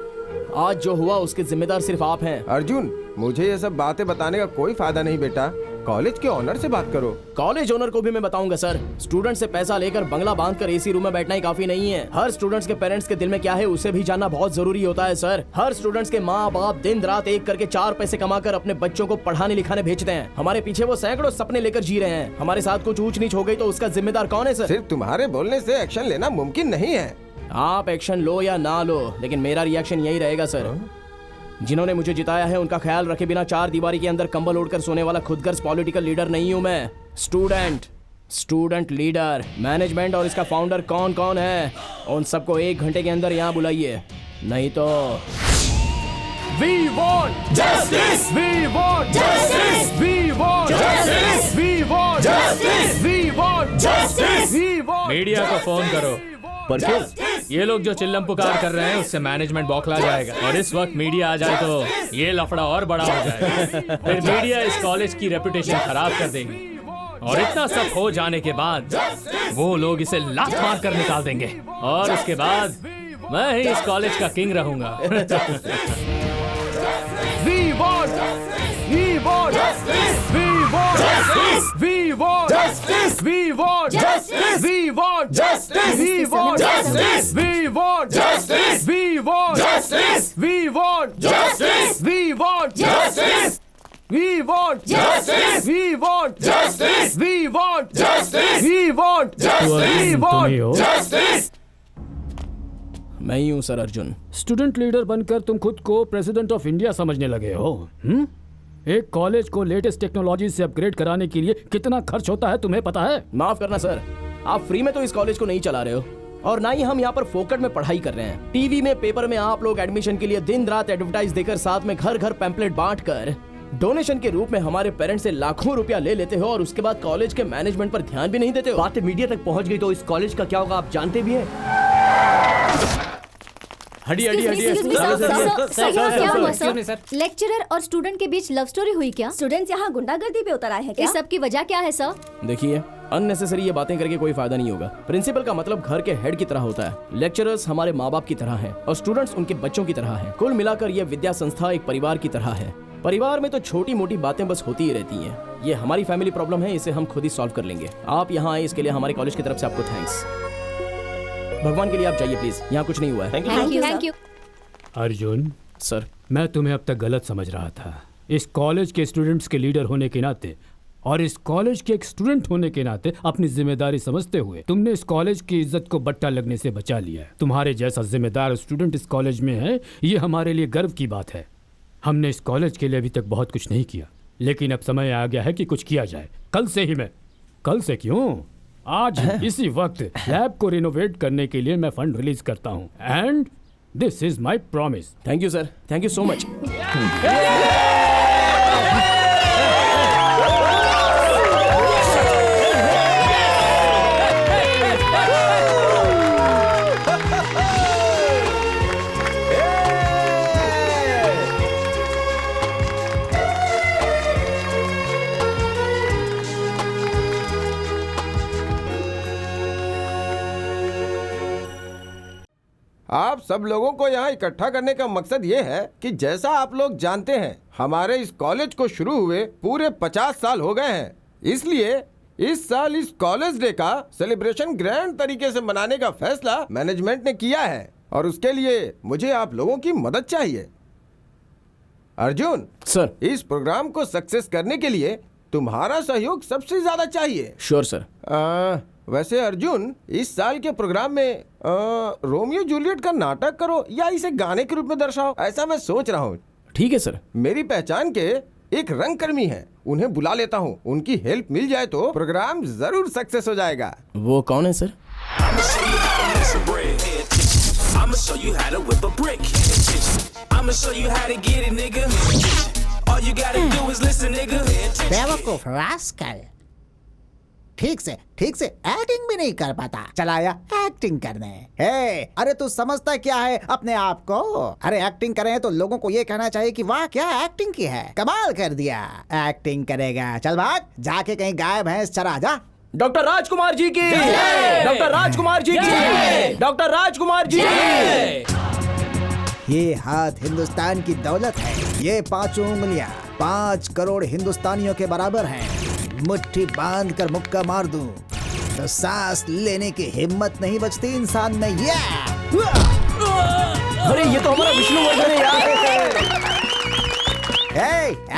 आज जो हुआ उसके जिम्मेदार सिर्फ आप हैं। अर्जुन, मुझे ये सब बातें बताने का कोई फायदा नहीं बेटा। कॉलेज के ऑनर से बात करो। कॉलेज ओनर को भी मैं बताऊंगा सर। स्टूडेंट से पैसा लेकर बंगला बांधकर एसी रूम में बैठना ही काफी नहीं है। हर स्टूडेंट्स के पेरेंट्स के दिल में क्या है उसे भी जानना बहुत जरूरी होता है सर। हर स्टूडेंट्स के माँ बाप दिन रात एक करके 4 पैसे कमाकर अपने बच्चों को पढ़ाने लिखाने भेजते हैं। हमारे पीछे वो सैकड़ों सपने लेकर जी रहे हैं। हमारे साथ कुछ ऊंच नीच हो गई तो उसका जिम्मेदार कौन है सर? सिर्फ तुम्हारे बोलने से एक्शन लेना मुमकिन नहीं है। आप एक्शन लो या ना लो, लेकिन मेरा रिएक्शन यही रहेगा सर। जिन्होंने मुझे जिताया है उनका ख्याल रखे बिना 4 दीवारी के अंदर कंबल ओढ़कर सोने वाला खुदगर्ज पॉलिटिकल लीडर नहीं हूं मैं। Student leader. मैनेजमेंट और इसका फाउंडर कौन कौन है उन सबको 1 घंटे के अंदर यहाँ बुलाइए, नहीं तो We want justice! We want justice! We want justice! We want justice! We want justice! We want media को फोन करो। पर क्यों? ये लोग जो चिल्लम पुकार कर रहे हैं उससे मैनेजमेंट बौखला जाएगा और इस वक्त मीडिया आ जाए तो ये लफड़ा और बड़ा हो जाएगा। फिर मीडिया इस कॉलेज की रेपुटेशन खराब कर देगी और इतना सब हो जाने के बाद वो लोग इसे लात मार कर निकाल देंगे और उसके बाद मैं ही इस कॉलेज का किंग रहूंगा। We want justice! We want justice! We want justice! We want justice! We want justice! We want justice! We want justice! We want justice! We want justice! We want justice! We want justice! We want justice! We want justice! We want justice! We want justice! मैं ही हूँ sir Arjun. Student leader बनकर तुम खुद को president of India समझने लगे हो। एक कॉलेज को लेटेस्ट टेक्नोलॉजी से अपग्रेड कराने के लिए कितना खर्च होता है तुम्हें पता है? माफ करना सर, आप फ्री में तो इस कॉलेज को नहीं चला रहे हो और ना ही हम यहाँ पर फोकट में पढ़ाई कर रहे हैं। टीवी में पेपर में आप लोग एडमिशन के लिए दिन रात एडवर्टाइज देकर साथ में घर घर पैम्पलेट बांट कर डोनेशन के रूप में हमारे पेरेंट्स से लाखों रुपया ले लेते हो और उसके बाद कॉलेज के मैनेजमेंट पर ध्यान भी नहीं देते हो। बातें मीडिया तक पहुंच गई तो इस कॉलेज का क्या होगा आप जानते भी हैं? लेक्चरर और स्टूडेंट के बीच लव स्टोरी हुई क्या? स्टूडेंट्स यहाँ गुंडागर्दी पे उतर आए हैं क्या? इस सब की वजह क्या है सर? देखिए, अननेसेसरी ये बातें करके कोई फायदा नहीं होगा। प्रिंसिपल का मतलब घर के हेड की तरह होता है, लेक्चरर्स हमारे माँ बाप की तरह हैं और स्टूडेंट्स उनके बच्चों की तरह हैं। कुल मिलाकर ये विद्या संस्था एक परिवार की तरह है। परिवार में तो छोटी मोटी बातें बस होती ही रहती हैं। ये हमारी फैमिली प्रॉब्लम है, इसे हम खुद ही सॉल्व कर लेंगे। आप यहाँ आए इसके लिए हमारे कॉलेज की तरफ से आपको थैंक्स। भगवान के लिए आप जाइए प्लीज, यहाँ कुछ नहीं हुआ है। Thank you. अर्जुन सर, मैं तुम्हें अब तक गलत समझ रहा था। इस कॉलेज के स्टूडेंट्स के लीडर होने के नाते और इस कॉलेज के एक स्टूडेंट होने के नाते अपनी जिम्मेदारी समझते हुए तुमने इस कॉलेज की इज्जत को बट्टा लगने से बचा लिया है। तुम्हारे जैसा जिम्मेदार स्टूडेंट इस कॉलेज में है, ये हमारे लिए गर्व की बात है। हमने इस कॉलेज के लिए अभी तक बहुत कुछ नहीं किया, लेकिन अब समय आ गया है कि कुछ किया जाए। कल से ही मैं, कल से क्यों, आज इसी वक्त लैब को रिनोवेट करने के लिए मैं फंड रिलीज करता हूँ and this is my promise. Thank you sir, thank you so much. आप सब लोगों को यहाँ इकट्ठा करने का मकसद ये है कि जैसा आप लोग जानते हैं, हमारे इस कॉलेज को शुरू हुए पूरे 50 साल हो गए हैं। इसलिए इस साल इस कॉलेज डे का सेलिब्रेशन ग्रैंड तरीके से मनाने का फैसला मैनेजमेंट ने किया है और उसके लिए मुझे आप लोगों की मदद चाहिए। अर्जुन सर, इस प्रोग्राम को सक्सेस करने के लिए तुम्हारा सहयोग सबसे ज्यादा चाहिए। Sure sir. वैसे अर्जुन, इस साल के प्रोग्राम में रोमियो जूलियट का नाटक करो या इसे गाने के रूप में दर्शाओ, ऐसा मैं सोच रहा हूँ। ठीक है सर। मेरी पहचान के एक रंगकर्मी है, उन्हें बुला लेता हूँ। उनकी हेल्प मिल जाए तो प्रोग्राम जरूर सक्सेस हो जाएगा। वो कौन है sir? I'ma show you how to whip a brick. I'ma show you how to get it, nigga. All you gotta do is listen, nigga. बेवकूफ रास्कल, ठीक से एक्टिंग भी नहीं कर पाता, चला आया एक्टिंग करने। हे, अरे तू समझता क्या है अपने आप को? अरे एक्टिंग करें तो लोगों को ये कहना चाहिए कि वाह क्या एक्टिंग की है, कमाल कर दिया। एक्टिंग करेगा, चल भाग, जाके कहीं गाय भैंस चरा जा। डॉक्टर राजकुमार जी की, डॉक्टर राजकुमार जी की, डॉक्टर राजकुमार जी की। ये हाथ हिंदुस्तान की दौलत है, ये 5 उंगलियां 5 करोड़ हिंदुस्तानियों के बराबर हैं। मुट्ठी बांध कर मुक्का मार दूं तो सांस लेने की हिम्मत नहीं बचती इंसान में। ये अरे ये तो हमारा विष्णुवर्धन है यार।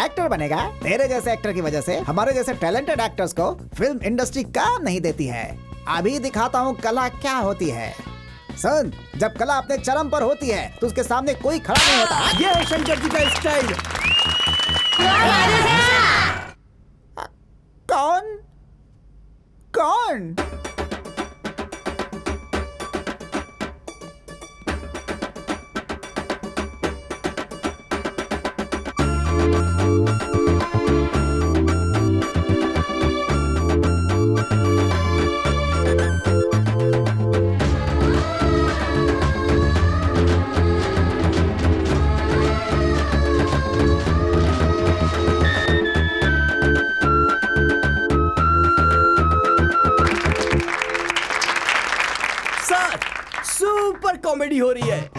एक्टर बनेगा? तेरे जैसे एक्टर की वजह से हमारे जैसे टैलेंटेड एक्टर्स को फिल्म इंडस्ट्री काम नहीं देती है। अभी दिखाता हूँ कला क्या होती है। सुन, जब कला अपने चरम पर होती है तो उसके सामने कोई खड़ा नहीं होता। ये है शंकर जी का स्टाइल। कौन? सुपर कॉमेडी हो रही है।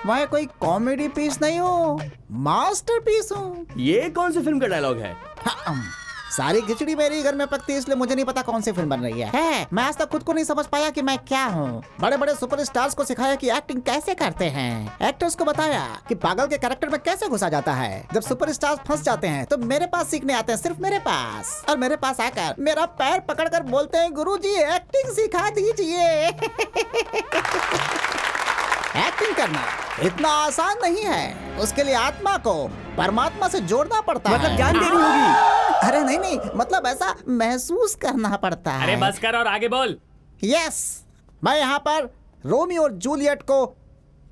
मैं कोई कॉमेडी पीस नहीं हूँ, मास्टरपीस हूँ। ये कौन सी फिल्म का डायलॉग है? सारी खिचड़ी मेरे घर में पकती है, इसलिए मुझे नहीं पता कौन सी फिल्म बन रही है। मैं आज तक खुद को नहीं समझ पाया कि मैं क्या हूँ। बड़े बड़े सुपरस्टार्स को सिखाया कि एक्टिंग कैसे करते हैं, एक्टर्स को बताया कि पागल के कैरेक्टर में कैसे घुसा जाता है। जब सुपरस्टार्स फंस जाते हैं तो मेरे पास सीखने आते हैं, सिर्फ मेरे पास। और मेरे पास आकर मेरा पैर पकड़कर बोलते हैं, गुरुजी एक्टिंग सिखा दीजिए। एक्टिंग करना इतना आसान नहीं है, उसके लिए आत्मा को परमात्मा से जोड़ना पड़ता है। मतलब ज्ञान देनी होगी। अरे नहीं, मतलब ऐसा महसूस करना पड़ता है। अरे बस कर और आगे बोल। यस, मैं यहाँ पर रोमियो और जूलियट को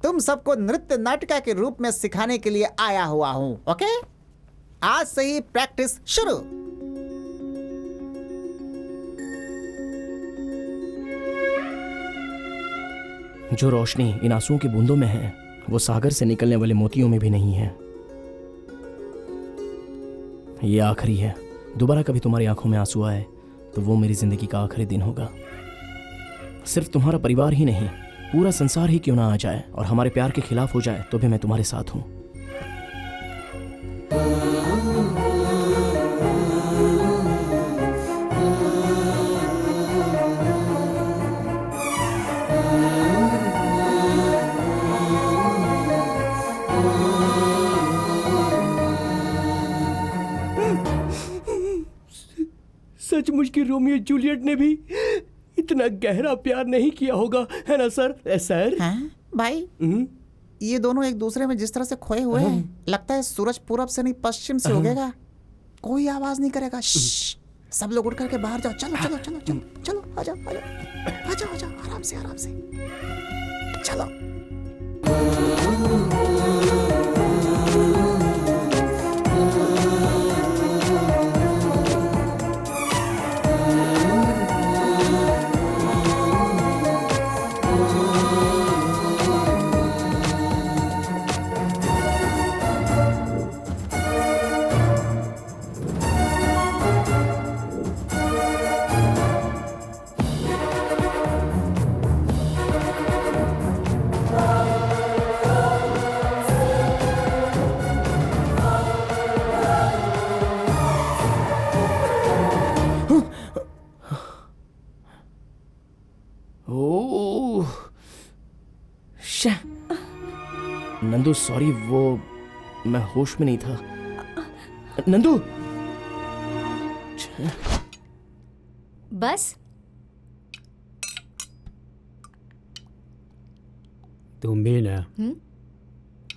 तुम सबको नृत्य नाटिका के रूप में सिखाने के लिए आया हुआ हूँ। ओके, आज से ही प्रैक्टिस शुरू। जो रोशनी इन आंसुओं की बूंदों में है, वो सागर से निकलने वाले मोतियों में भी नहीं है। ये आखिरी है। दोबारा कभी तुम्हारी आंखों में आंसू आए तो वो मेरी जिंदगी का आखिरी दिन होगा। सिर्फ तुम्हारा परिवार ही नहीं, पूरा संसार ही क्यों ना आ जाए और हमारे प्यार के खिलाफ हो जाए तो भी मैं तुम्हारे साथ हूं। सचमुच की रोमियो जूलियट ने भी इतना गहरा प्यार नहीं किया होगा, है ना सर? सर भाई, ये दोनों एक दूसरे में जिस तरह से खोए हुए हैं, लगता है सूरज पूरब से नहीं पश्चिम से उगेगा। कोई आवाज नहीं करेगा। सब लोग उठ करके बाहर जाओ। चलो चलो चलो चलो चलो, आ जाओ आ जाओ आ जाओ आ जाओ, आराम से आराम से चलो। नंदू सॉरी, वो मैं होश में नहीं था। नंदू बस तुम भी ना।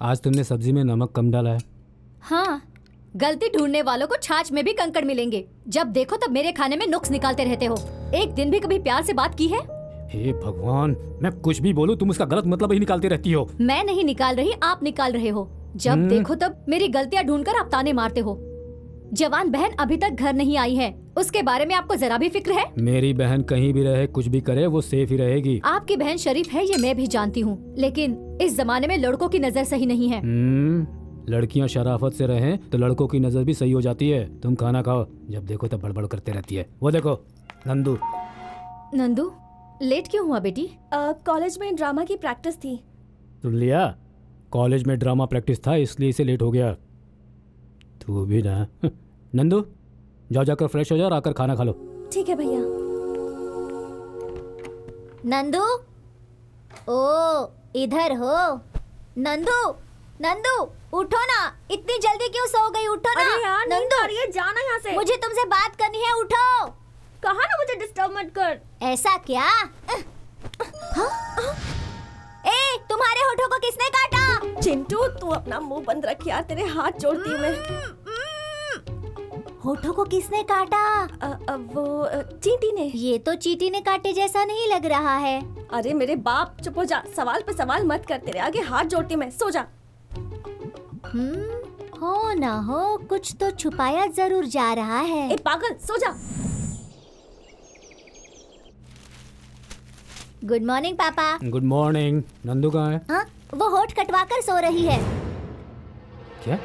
आज तुमने सब्जी में नमक कम डाला है। हाँ, गलती ढूंढने वालों को छाछ में भी कंकड़ मिलेंगे। जब देखो तब मेरे खाने में नुक्स निकालते रहते हो। एक दिन भी कभी प्यार से बात की है? हे भगवान, मैं कुछ भी बोलूं तुम उसका गलत मतलब ही निकालती रहती हो। मैं नहीं निकाल रही, आप निकाल रहे हो। जब देखो तब मेरी गलतियां ढूंढकर आप ताने मारते हो। जवान बहन अभी तक घर नहीं आई है, उसके बारे में आपको जरा भी फिक्र है? मेरी बहन कहीं भी रहे, कुछ भी करे, वो सेफ ही रहेगी। आपकी बहन शरीफ है ये मैं भी जानती हूँ, लेकिन इस जमाने में लड़कों की नजर सही नहीं है। लड़कियां शराफत से रहें तो लड़कों की नजर भी सही हो जाती है। तुम खाना खाओ, जब देखो तब बड़बड़ करते रहती है। वो देखो नंदू। नंदू, लेट क्यों हुआ बेटी? कॉलेज में ड्रामा की प्रैक्टिस थी। सुन लिया, कॉलेज में ड्रामा प्रैक्टिस था इसलिए इसे लेट हो गया। तू भी ना। नंदू, जाओ जाकर फ्रेश हो जाओ और आकर खाना खा लो। ठीक है भैया। नंदू, ओ इधर हो। नंदू, नंदू उठो ना, इतनी जल्दी क्यों सो गई? उठो ना। अरे यार, नंदू, जाना यहाँ से। मुझे तुमसे बात करनी है, उठो। कहा ना मुझे डिस्टर्ब मत कर। ऐसा क्या? ए, तुम्हारे होठों को किसने काटा? चिंटू, तू अपना मुंह बंद रख यार, तेरे हाथ जोड़ती हूँ मैं। होठों को किसने काटा? वो चींटी ने। ये तो चींटी ने काटे जैसा नहीं लग रहा है। अरे मेरे बाप, चुप हो जा, सवाल पे सवाल मत कर, तेरे आगे हाथ जोड़ती हूँ मैं, सो जा। हो ना हो, कुछ तो छुपाया जरूर जा रहा है। ए पागल, सो जा। गुड मॉर्निंग पापा। Good morning. नंदू कहाँ है? हाँ, वो होठ कटवाकर सो रही है। क्या?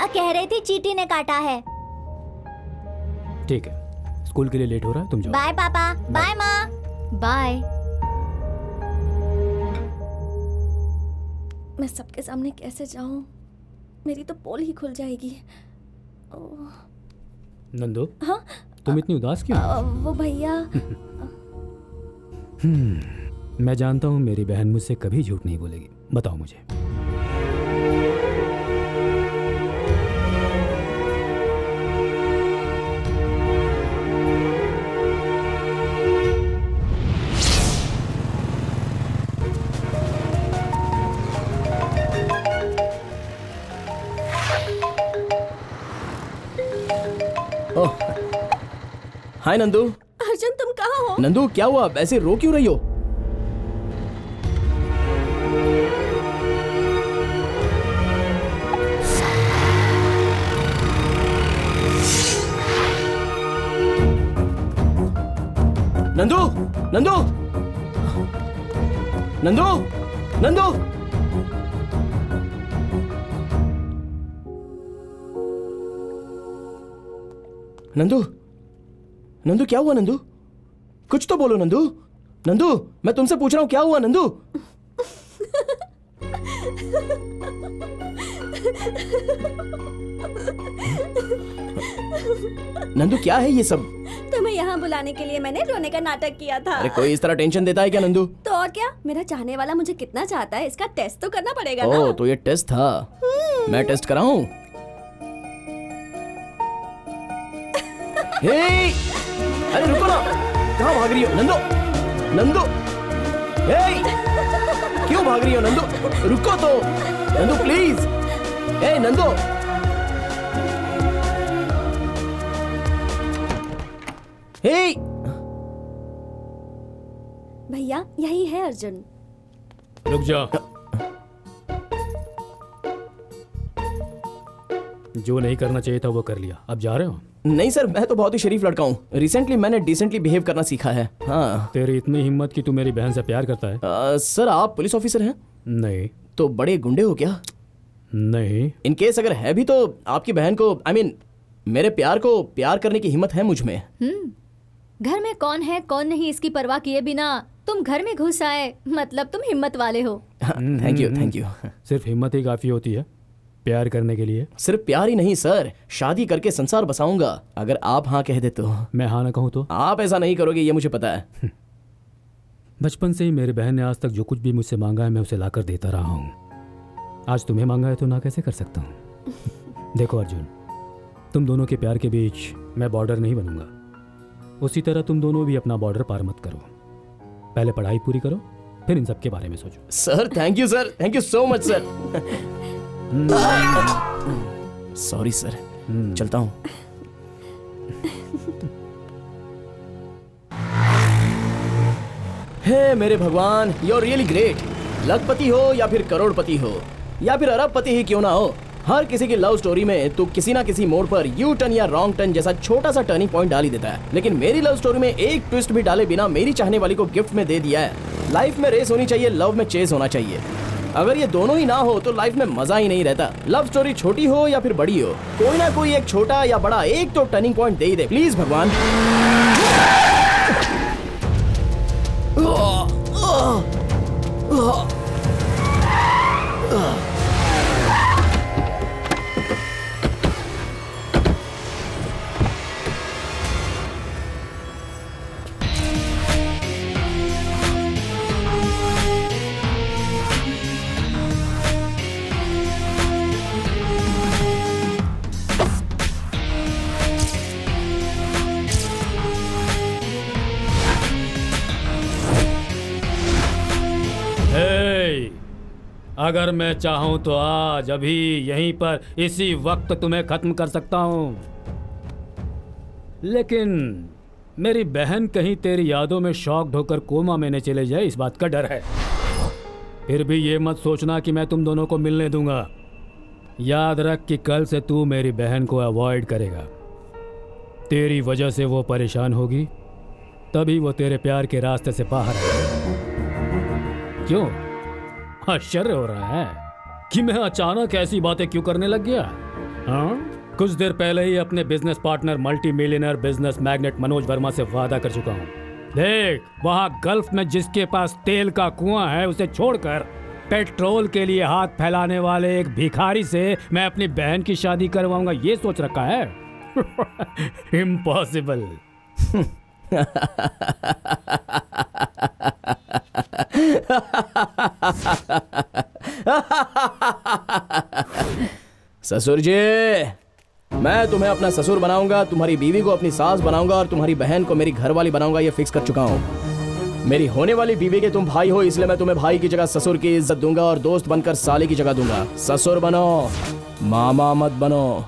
कह रही थी चींटी ने काटा है। ठीक है, स्कूल के लिए लेट हो रहा है, तुम जाओ। बाय पापा। बाय माँ। बाय। मैं सबके सामने कैसे जाऊं? मेरी तो पोल ही खुल जाएगी। नंदू, हाँ? तुम इतनी उदास क्यों? वो भैया। मैं जानता हूँ मेरी बहन मुझसे कभी झूठ नहीं बोलेगी। बताओ मुझे। हाय नंदू। अर्जुन, तुम कहाँ हो? नंदू, क्या हुआ? ऐसे रो क्यों रही हो? नंदू, नंदू, नंदू, नंदू। नंदू, नंदू क्या हुआ? नंदू, कुछ तो बोलो। नंदू, नंदू, मैं तुमसे पूछ रहा हूँ क्या हुआ? नंदू। नंदू, क्या है ये सब? तुम्हें यहाँ बुलाने के लिए मैंने रोने का नाटक किया था। अरे कोई इस तरह टेंशन देता है क्या नंदू? तो और क्या, मेरा चाहने वाला मुझे कितना चाहता है इसका टेस्ट तो करना पड़ेगा ना। ओह, तो ये टेस्ट था। मैं टेस्ट कराऊं? हे, अरे रुको ना, कहाँ भाग रही हो? नंदू, नंदू, हे, क्यों भाग रही हो? नंदू, रुको तो। नंदू प्लीज। हे नंदू। हे, भैया यही है अर्जुन। रुक जा। जो नहीं करना चाहिए था वो कर लिया, अब जा रहे हो? नहीं सर, मैं तो बहुत ही शरीफ लड़का हूँ। रिसेंटली मैंने डिसेंटली बिहेव करना सीखा है। हाँ। तेरी इतनी हिम्मत कि तू मेरी बहन से प्यार करता है? सर, आप पुलिस ऑफिसर हैं? नहीं। तो बड़े गुंडे हो क्या? नहीं। इन केस अगर है भी तो आपकी बहन को, I mean, मेरे प्यार को प्यार करने की हिम्मत है मुझ में। घर में कौन है कौन नहीं इसकी परवाह किए बिना तुम घर में घुस आए, मतलब तुम हिम्मत वाले हो। Thank you, thank you. सिर्फ हिम्मत ही काफी होती है प्यार करने के लिए? सिर्फ प्यार ही नहीं सर, शादी करके संसार बसाऊंगा अगर आप हाँ कह दे तो। मैं हाँ ना कहूँ तो? आप ऐसा नहीं करोगे ये मुझे पता है। बचपन से ही मेरी बहन ने आज तक जो कुछ भी मुझसे मांगा है मैं उसे लाकर देता रहा हूँ। आज तुम्हें मांगा है तो ना कैसे कर सकता हूँ? देखो अर्जुन, तुम दोनों के प्यार के बीच मैं बॉर्डर नहीं बनूंगा। उसी तरह तुम दोनों भी अपना बॉर्डर पार मत करो। पहले पढ़ाई पूरी करो, फिर इन सब के बारे में सोचो। Sir thank you sir, thank you so much sir. Sorry sir, चलता हूँ। हे मेरे भगवान, यू आर रियली ग्रेट। लखपति हो या फिर करोड़पति हो या फिर अरबपति ही क्यों ना हो, हर किसी की लव स्टोरी में तू किसी ना किसी मोड़ पर यू टर्न या रॉन्ग टर्न जैसा छोटा सा टर्निंग पॉइंट डाल ही देता है। लेकिन मेरी लव स्टोरी में एक ट्विस्ट भी डाले बिना मेरी चाहने वाली को गिफ्ट में दे दिया है। लाइफ में रेस होनी चाहिए, लव में चेस होना चाहिए। अगर ये दोनों ही ना हो तो लाइफ में मजा ही नहीं रहता। लव स्टोरी छोटी हो या फिर बड़ी हो, कोई ना कोई एक छोटा या बड़ा एक तो turning point they he they please भगवान। अगर मैं चाहूं तो आज अभी यहीं पर इसी वक्त तुम्हें खत्म कर सकता हूं, लेकिन मेरी बहन कहीं तेरी यादों में शॉक्ड होकर कोमा में न चले जाए, इस बात का डर है। फिर भी ये मत सोचना कि मैं तुम दोनों को मिलने दूंगा। याद रख कि कल से तू मेरी बहन को अवॉइड करेगा। तेरी वजह से वो परेशान होगी, तभी वो तेरे प्यार के रास्ते से बाहर आएगी। क्यों आश्चर्य हो रहा है कि मैं अचानक ऐसी बातें क्यों करने लग गया? हाँ, कुछ देर पहले ही अपने business partner multi millionaire business magnet Manoj Verma से वादा कर चुका हूँ। देख, वहाँ गल्फ में जिसके पास तेल का कुआं है उसे छोड़कर पेट्रोल के लिए हाथ फैलाने वाले एक भिखारी से मैं अपनी बहन की शादी करवाऊंगा, ये सोच रखा है? इम्पॉसिबल। ससुर जी, मैं तुम्हें अपना ससुर बनाऊंगा, तुम्हारी बीवी को अपनी सास बनाऊंगा और तुम्हारी बहन को मेरी घरवाली बनाऊंगा, ये फिक्स कर चुका हूँ। मेरी होने वाली बीवी के तुम भाई हो, इसलिए मैं तुम्हें भाई की जगह ससुर की इज्जत दूंगा और दोस्त बनकर साली की जगह दूंगा। ससुर बनो, मामा मत बनो।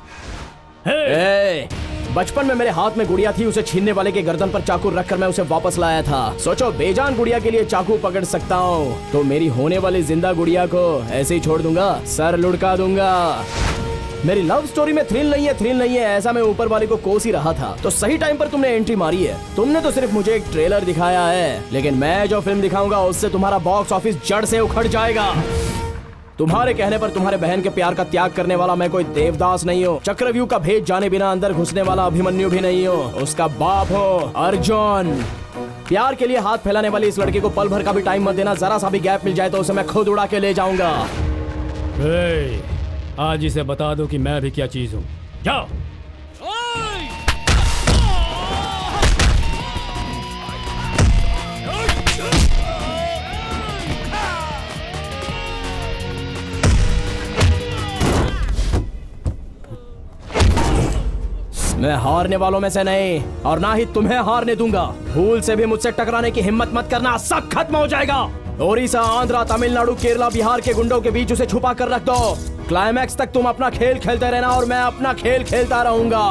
बचपन में मेरे हाथ में गुड़िया थी, उसे छीनने वाले के गर्दन पर चाकू रखकर मैं उसे वापस लाया था। सोचो, बेजान गुड़िया के लिए चाकू पकड़ सकता हूँ तो मेरी होने वाली जिंदा गुड़िया को ऐसे ही छोड़ दूंगा, सर लुढ़का दूंगा। मेरी लव स्टोरी में थ्रिल नहीं है, ऐसा मैं ऊपर वाले को कोस ही रहा था। तो सही टाइम पर तुमने एंट्री मारी है। तुमने तो सिर्फ मुझे एक ट्रेलर दिखाया है, लेकिन मैं जो फिल्म दिखाऊंगा उससे तुम्हारा बॉक्स ऑफिस जड़ से उखड़ जाएगा। तुम्हारे कहने पर तुम्हारे बहन के प्यार का त्याग करने वाला मैं कोई देवदास नहीं हूँ, चक्रव्यूह का भेद जाने बिना अंदर घुसने वाला अभिमन्यु भी नहीं हूँ, उसका बाप हो अर्जुन। प्यार के लिए हाथ फैलाने वाली इस लड़की को पल भर का भी टाइम मत देना। जरा सा भी गैप मिल जाए तो उसे मैं खुद उड़ा के ले जाऊंगा। आज इसे बता दो कि मैं भी क्या चीज हूँ। जाओ। मैं हारने वालों में से नहीं और ना ही तुम्हें हारने दूंगा। भूल से भी मुझसे टकराने की हिम्मत मत करना, सब खत्म हो जाएगा। ओडिशा, आंध्रा, तमिलनाडु, केरला, बिहार के गुंडों के बीच उसे छुपा कर रख दो। क्लाइमैक्स तक तुम अपना खेल खेलते रहना और मैं अपना खेल खेलता रहूंगा।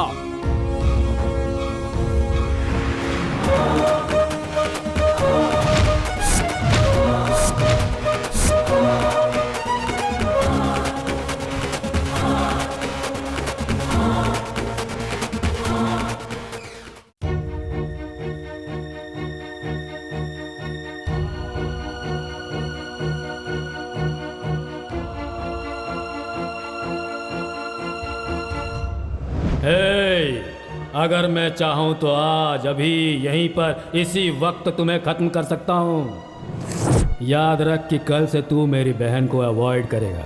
अगर मैं चाहूं तो आज अभी यहीं पर इसी वक्त तुम्हें खत्म कर सकता हूं। याद रख कि कल से तू मेरी बहन को अवॉइड करेगा।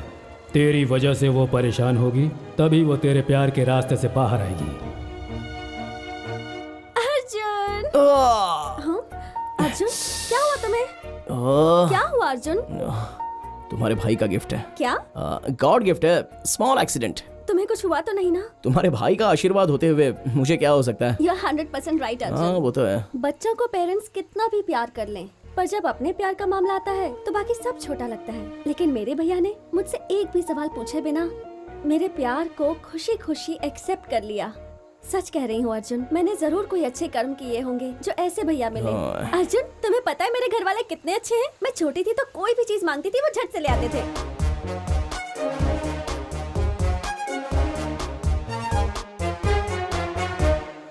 तेरी वजह से वो परेशान होगी, तभी वो तेरे प्यार के रास्ते से बाहर आएगी। अर्जुन, अर्जुन, क्या हुआ तुम्हें? क्या हुआ अर्जुन? तुम्हारे भाई का गिफ्ट है। क्या? गॉड गिफ्ट है, स्मॉल एक्सीडेंट। तुम्हें कुछ हुआ तो नहीं ना? तुम्हारे भाई का आशीर्वाद होते हुए मुझे क्या हो सकता है? You're 100% right, Arjun. हाँ, वो तो है। बच्चों को पेरेंट्स कितना भी प्यार कर लें, पर जब अपने प्यार का मामला आता है तो बाकी सब छोटा लगता है। लेकिन मेरे भैया ने मुझसे एक भी सवाल पूछे बिना मेरे प्यार को खुशी खुशी एक्सेप्ट कर लिया। सच कह रही हूँ अर्जुन, मैंने जरूर कोई अच्छे कर्म किए होंगे जो ऐसे भैया मिले। हाँ। अर्जुन, तुम्हें पता है मेरे घर वाले कितने अच्छे हैं। मैं छोटी थी तो कोई भी चीज मांगती थी वो झट से ले आते थे।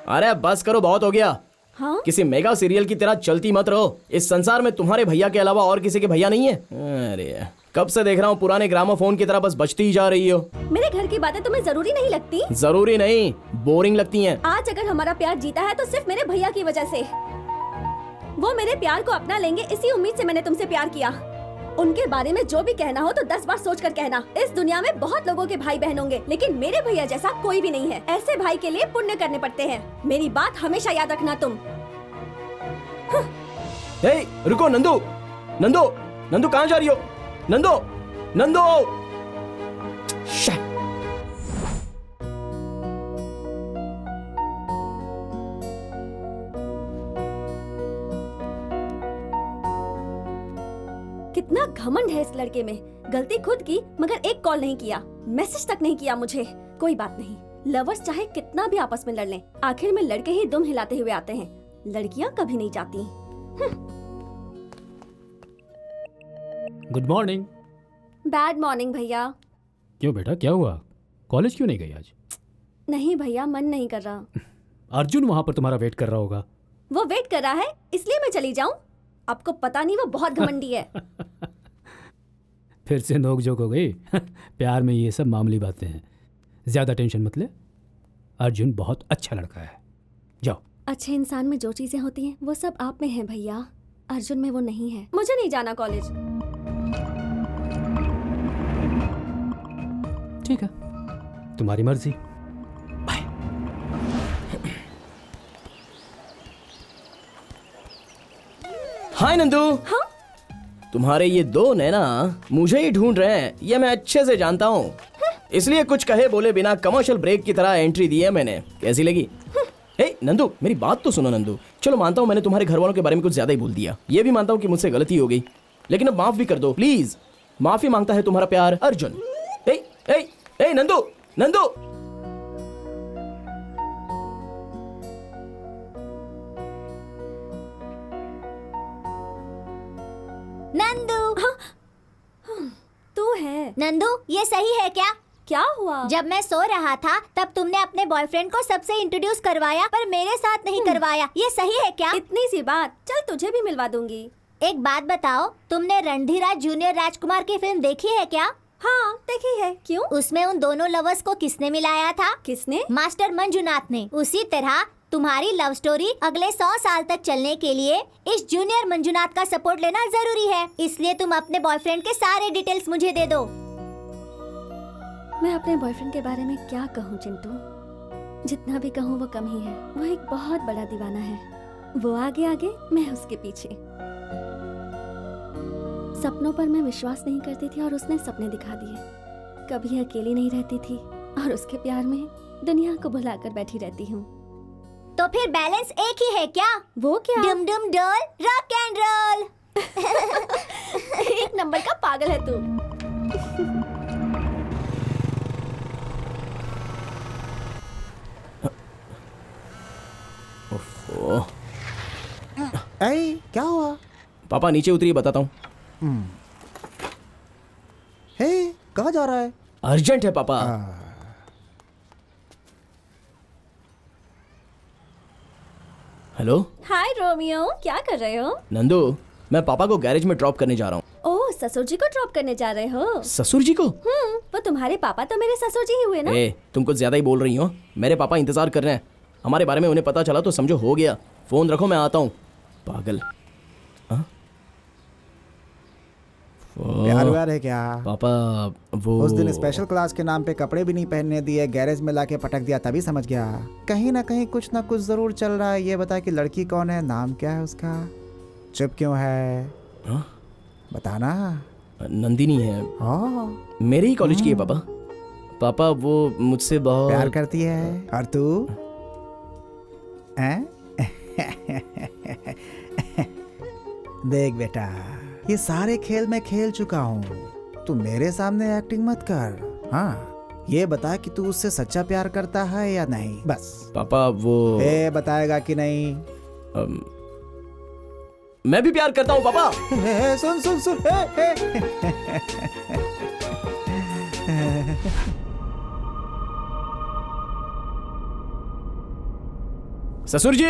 अरे बस करो, बहुत हो गया। हाँ? किसी मेगा सीरियल की तरह चलती मत रहो। इस संसार में तुम्हारे भैया के अलावा और किसी के भैया नहीं है। अरे कब से देख रहा हूँ पुराने ग्रामोफोन की तरह बस बजती ही जा रही हो। मेरे घर की बातें तुम्हें जरूरी नहीं लगती? जरूरी नहीं, बोरिंग लगती हैं। आज अगर हमारा प्यार जीता है तो सिर्फ मेरे भैया की वजह से। वो मेरे प्यार को अपना लेंगे, इसी उम्मीद से मैंने तुमसे प्यार किया। उनके बारे में जो भी कहना हो तो 10 बार सोच कर कहना। इस दुनिया में बहुत लोगों के भाई बहन होंगे, लेकिन मेरे भैया जैसा कोई भी नहीं है। ऐसे भाई के लिए पुण्य करने पड़ते हैं। मेरी बात हमेशा याद रखना तुम। हे, रुको नंदू, नंदू, नंदू कहाँ जा रही हो? नंदू, नंदू। कितना घमंड है इस लड़के में। गलती खुद की, मगर एक कॉल नहीं किया, मैसेज तक नहीं किया मुझे। कोई बात नहीं, लवर्स चाहे कितना भी आपस में लड़ लें, आखिर में लड़के ही दुम हिलाते हुए आते हैं। लड़कियां कभी नहीं जाती। Good morning. बैड मॉर्निंग भैया। क्यों बेटा, क्या हुआ? कॉलेज क्यों नहीं गई आज? नहीं भैया, मन नहीं कर रहा। अर्जुन वहां पर तुम्हारा वेट कर रहा होगा। वो वेट कर रहा है इसलिए मैं चली जाऊं? आपको पता नहीं वो बहुत घमंडी है। फिर से नोक-झोंक हो गई। प्यार में ये सब मामूली बातें हैं, ज्यादा टेंशन मत ले। अर्जुन बहुत अच्छा लड़का है, जाओ। अच्छे इंसान में जो चीजें होती हैं वो सब आप में हैं भैया, अर्जुन में वो नहीं है। मुझे नहीं जाना कॉलेज। ठीक है, तुम्हारी मर्जी। हाय नंदू। हाँ? तुम्हारे ये दो नैना मुझे ही ढूंढ रहे हैं, ये मैं अच्छे से जानता हूँ। इसलिए कुछ कहे बोले बिना कमर्शियल ब्रेक की तरह एंट्री दी है मैंने। कैसी लगी? हे नंदू, मेरी बात तो सुनो नंदू। चलो मानता हूँ मैंने तुम्हारे घर वालों के बारे में कुछ ज्यादा ही बोल दिया। ये भी मानता हूँ कि मुझसे गलती हो गई, लेकिन अब माफ भी कर दो प्लीज। माफी मांगता है तुम्हारा प्यार अर्जुन। हे हे हे नंदू, नंदू। नंदू। तू है? नंदू, ये सही है क्या? क्या हुआ? जब मैं सो रहा था तब तुमने अपने बॉयफ्रेंड को सबसे इंट्रोड्यूस करवाया, पर मेरे साथ नहीं करवाया। ये सही है क्या? इतनी सी बात, चल तुझे भी मिलवा दूंगी। एक बात बताओ, तुमने रणधीरा जूनियर राजकुमार की फिल्म देखी है क्या? हाँ देखी है। क्यों? उसमें उन दोनों लवर्स को किसने मिलाया था? किसने? मास्टर मंजुनाथ ने। उसी तरह तुम्हारी लव स्टोरी अगले 100 साल तक चलने के लिए इस जूनियर मंजुनाथ का सपोर्ट लेना जरूरी है। इसलिए तुम अपने बॉयफ्रेंड के सारे डिटेल्स मुझे दे दो। मैं अपने बॉयफ्रेंड के बारे में क्या कहूँ चिंटू? जितना भी कहूँ वो कम ही है। वो एक बहुत बड़ा दीवाना है। वो आगे आगे, मैं उसके पीछे। सपनों पर मैं विश्वास नहीं करती थी और उसने सपने दिखा दिए। कभी अकेली नहीं रहती थी और उसके प्यार में दुनिया को भुलाकर बैठी रहती हूँ। तो फिर बैलेंस एक ही है क्या? वो क्या? डुम डुम डोल रॉक एंड रोल। एक नंबर का पागल है तू। ऐ, क्या हुआ? पापा नीचे उतरिए, बताता हूँ। हे, कहाँ जा रहा है? अर्जेंट है पापा। हेलो। हाय रोमियो, क्या कर रहे हो? नंदू, मैं पापा को गैरेज में ड्रॉप करने जा रहा हूँ। ओह, ससुर जी को ड्रॉप करने जा रहे हो? ससुर जी को? वो तुम्हारे पापा तो मेरे ससुर जी ही हुए ना? तुम कुछ ज्यादा ही बोल रही हो। मेरे पापा इंतजार कर रहे हैं। हमारे बारे में उन्हें पता चला तो समझो हो गया। फोन रखो, मैं आता हूँ। पागल। प्यार व्यार है क्या? पापा वो उस दिन स्पेशल क्लास के नाम पे कपड़े भी नहीं पहनने दिए, गैरेज में लाके पटक दिया, तभी समझ गया कहीं ना कहीं कुछ ना कुछ जरूर चल रहा है। ये बता कि लड़की कौन है, नाम क्या है उसका, चुप क्यों है? बताना। नंदिनी है। मेरे ही कॉलेज की है पापा। पापा वो मुझसे बहुत प्यार करती है। और तू? देख बेटा, ये सारे खेल मैं खेल चुका हूँ। तू मेरे सामने एक्टिंग मत कर। हाँ, ये बता कि तू उससे सच्चा प्यार करता है या नहीं, बस। पापा वो बताएगा कि नहीं? मैं भी प्यार करता हूँ पापा। सुन सुन सुन। ससुर जी।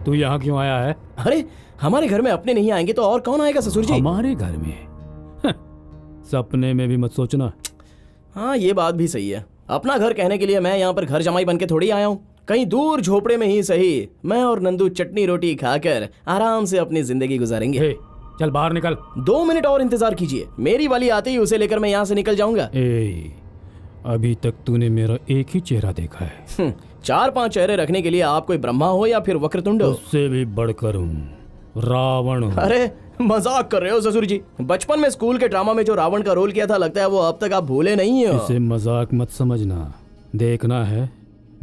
तू यहाँ क्यों आया है? अरे हमारे घर में अपने नहीं आएंगे तो और कौन आएगा ससुर जी? हमारे घर में? सपने में भी मत सोचना। हाँ ये बात भी सही है। अपना घर कहने के लिए मैं यहाँ पर घर जमाई बन के थोड़ी आया हूँ। कहीं दूर झोपड़े में ही सही, मैं और नंदू चटनी रोटी खाकर आराम से अपनी जिंदगी गुजारेंगे। चल बाहर निकल। 2 मिनट और इंतजार कीजिए, मेरी वाली आते ही उसे लेकर मैं यहाँ से निकल जाऊंगा। अभी तक तूने मेरा एक ही चेहरा देखा है। 4-5 चेहरे रखने के लिए आप कोई ब्रह्मा हो या फिर वक्रतुंड हो? उससे भी बढ़कर हूँ, रावण हूँ। अरे मजाक कर रहे हो ससुर जी? बचपन में स्कूल के ड्रामा में जो रावण का रोल किया था, लगता है वो अब तक आप भूले नहीं हो। इसे मजाक मत समझना। देखना है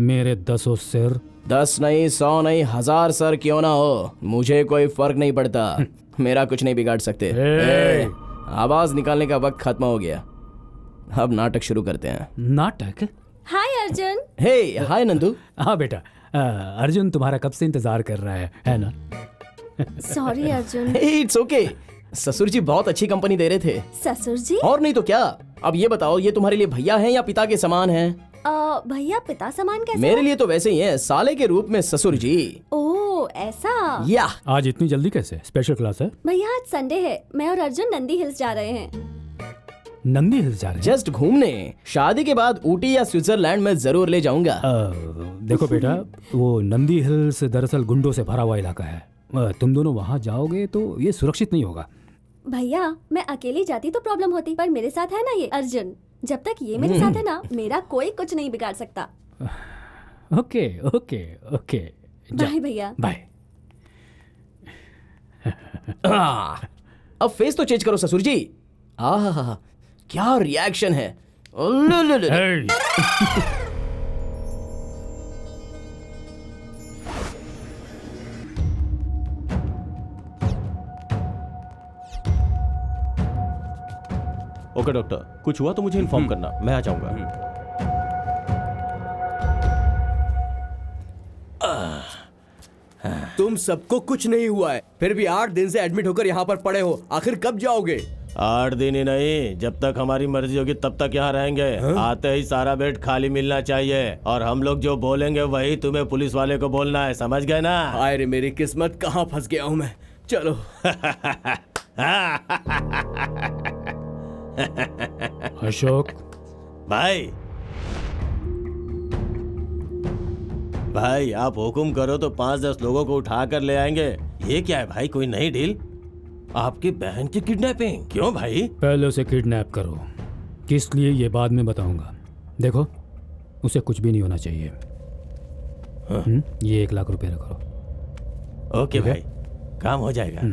मेरे 10 सिर। 10 नहीं, 100 नहीं, 1000 सर क्यों ना हो, मुझे कोई फर्क नहीं पड़ता। मेरा कुछ नहीं बिगाड़ सकते। आवाज निकालने का वक्त खत्म हो गया, अब नाटक शुरू करते हैं। नाटक? हाय अर्जुन। हे हाय नंदू। हाँ बेटा, अर्जुन तुम्हारा कब से इंतजार कर रहा है ना? सॉरी अर्जुन। It's okay. ससुर जी बहुत अच्छी कंपनी दे रहे थे। ससुर जी? और नहीं तो क्या। अब ये बताओ, ये तुम्हारे लिए भैया हैं या पिता के समान हैं? भैया पिता समान कैसे? मेरे लिए तो वैसे ही है, साले के रूप में ससुर जी। ओह ऐसा। या आज इतनी जल्दी कैसे? स्पेशल क्लास है? भैया आज संडे है, मैं और अर्जुन नंदी हिल्स जा रहे हैं। नंदी हिल्स जा रहे हैं? जस्ट घूमने। शादी के बाद ऊटी या स्विट्जरलैंड में जरूर ले जाऊंगा। देखो बेटा, वो नंदी हिल्स दरअसल गुंडों से भरा हुआ इलाका है। तुम दोनों वहाँ जाओगे तो ये सुरक्षित नहीं होगा। भैया मैं अकेली जाती तो प्रॉब्लम होती, पर मेरे साथ है ना ये अर्जुन। जब तक ये मेरे साथ है ना, मेरा कोई कुछ नहीं बिगाड़ सकता। Okay okay okay. बाय भैया। बाय। अब फेस तो चेंज करो ससुर जी। आहा क्या रिएक्शन है। ओके डॉक्टर, कुछ हुआ तो मुझे इन्फॉर्म करना, मैं आ जाऊंगा। तुम सबको कुछ नहीं हुआ है, फिर भी 8 दिन से एडमिट होकर यहाँ पर पड़े हो। आखिर कब जाओगे? 8 दिन ही नहीं, जब तक हमारी मर्जी होगी तब तक यहाँ रहेंगे। आते ही सारा बेड खाली मिलना चाहिए, और हम लोग जो बोलेंगे वही तुम्हें पुलिस वाले को बोलना है, समझ गए ना? अरे मेरी किस्मत, कहाँ फंस गया हूँ मैं। चलो। अशोक भाई आप हुक्म करो तो 5-10 लोगों को उठा कर ले आएंगे। ये क्या है भाई, कोई नई डील? आपकी बहन की किडनैपिंग? क्यों भाई? पहले उसे किडनैप करो, किस लिए ये बाद में बताऊंगा। देखो उसे कुछ भी नहीं होना चाहिए। ये 1 लाख रुपए रखो। ओके भाई, काम हो जाएगा।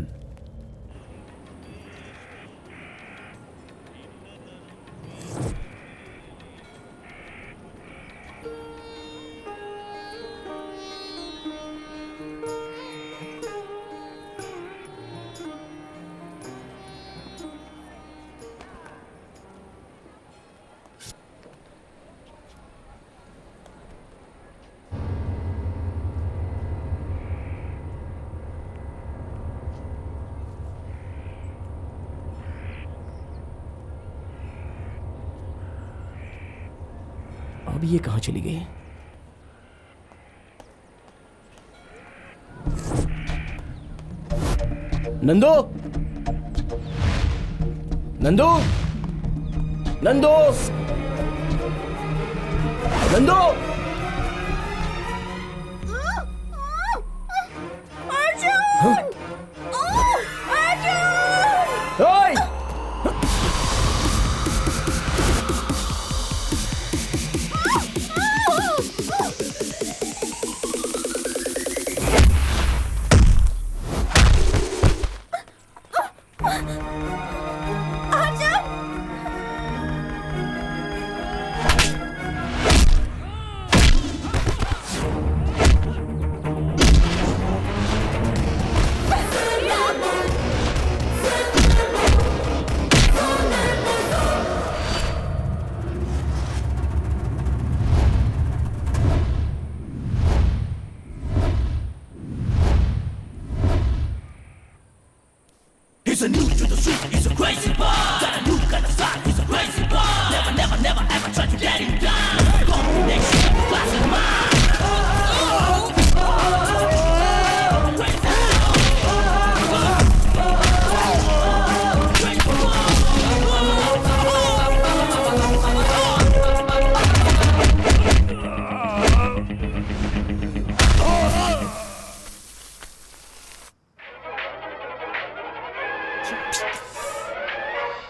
अब ये कहाँ चली गई? Nandu, Nandu, Nandu, Nandu. Arjun! Arjun! He's a new to the street, he's a crazy boy. Got a new kind of style, he's a crazy boy. Never, never, never ever try to let him down. Come next to the classic mind.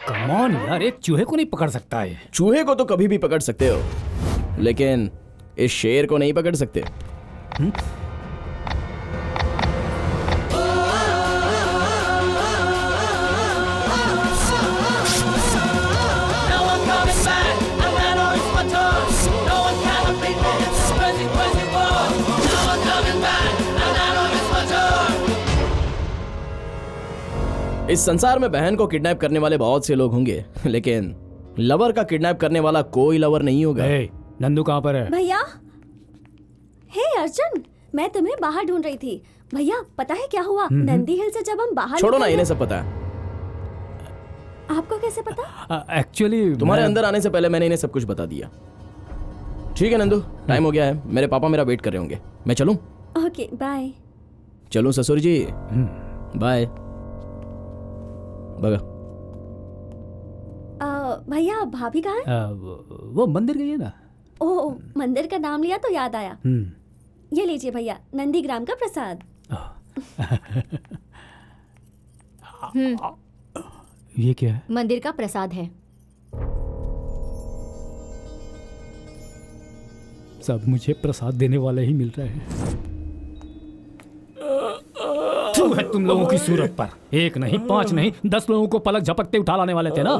Come on यार, एक चूहे को नहीं पकड़ सकता है। चूहे को तो कभी भी पकड़ सकते हो, लेकिन इस शेर को नहीं पकड़ सकते। इस संसार में बहन को किडनैप करने वाले बहुत से लोग होंगे, लेकिन लवर का किडनैप करने वाला कोई लवर नहीं होगा। नंदू कहाँ पर है? भैया, हे अर्जुन, मैं तुम्हें बाहर ढूंढ रही थी। भैया पता है क्या हुआ? नंदी हिल से जब हम बाहर छोड़ो ना, इन्हें सब पता है। आपको कैसे पता? एक्चुअली तुम्हारे अंदर आने से पहले मैंने इन्हें सब कुछ बता दिया। ठीक है नंदू, टाइम हो गया है, मेरे पापा मेरा वेट कर रहे होंगे, मैं चलूं? Okay bye. चलूं ससुर जी? बाय। बगा। भैया भाभी कहाँ है? वो मंदिर गई है ना। ओह, मंदिर का नाम लिया तो याद आया। ये लीजिए भैया, नंदीग्राम का प्रसाद। ये क्या है? मंदिर का प्रसाद है। सब मुझे प्रसाद देने वाला ही मिल रहा है। है तुम लोगों की सूरत पर, एक नहीं 5 नहीं 10 लोगों को पलक झपकते उठा लाने वाले थे ना।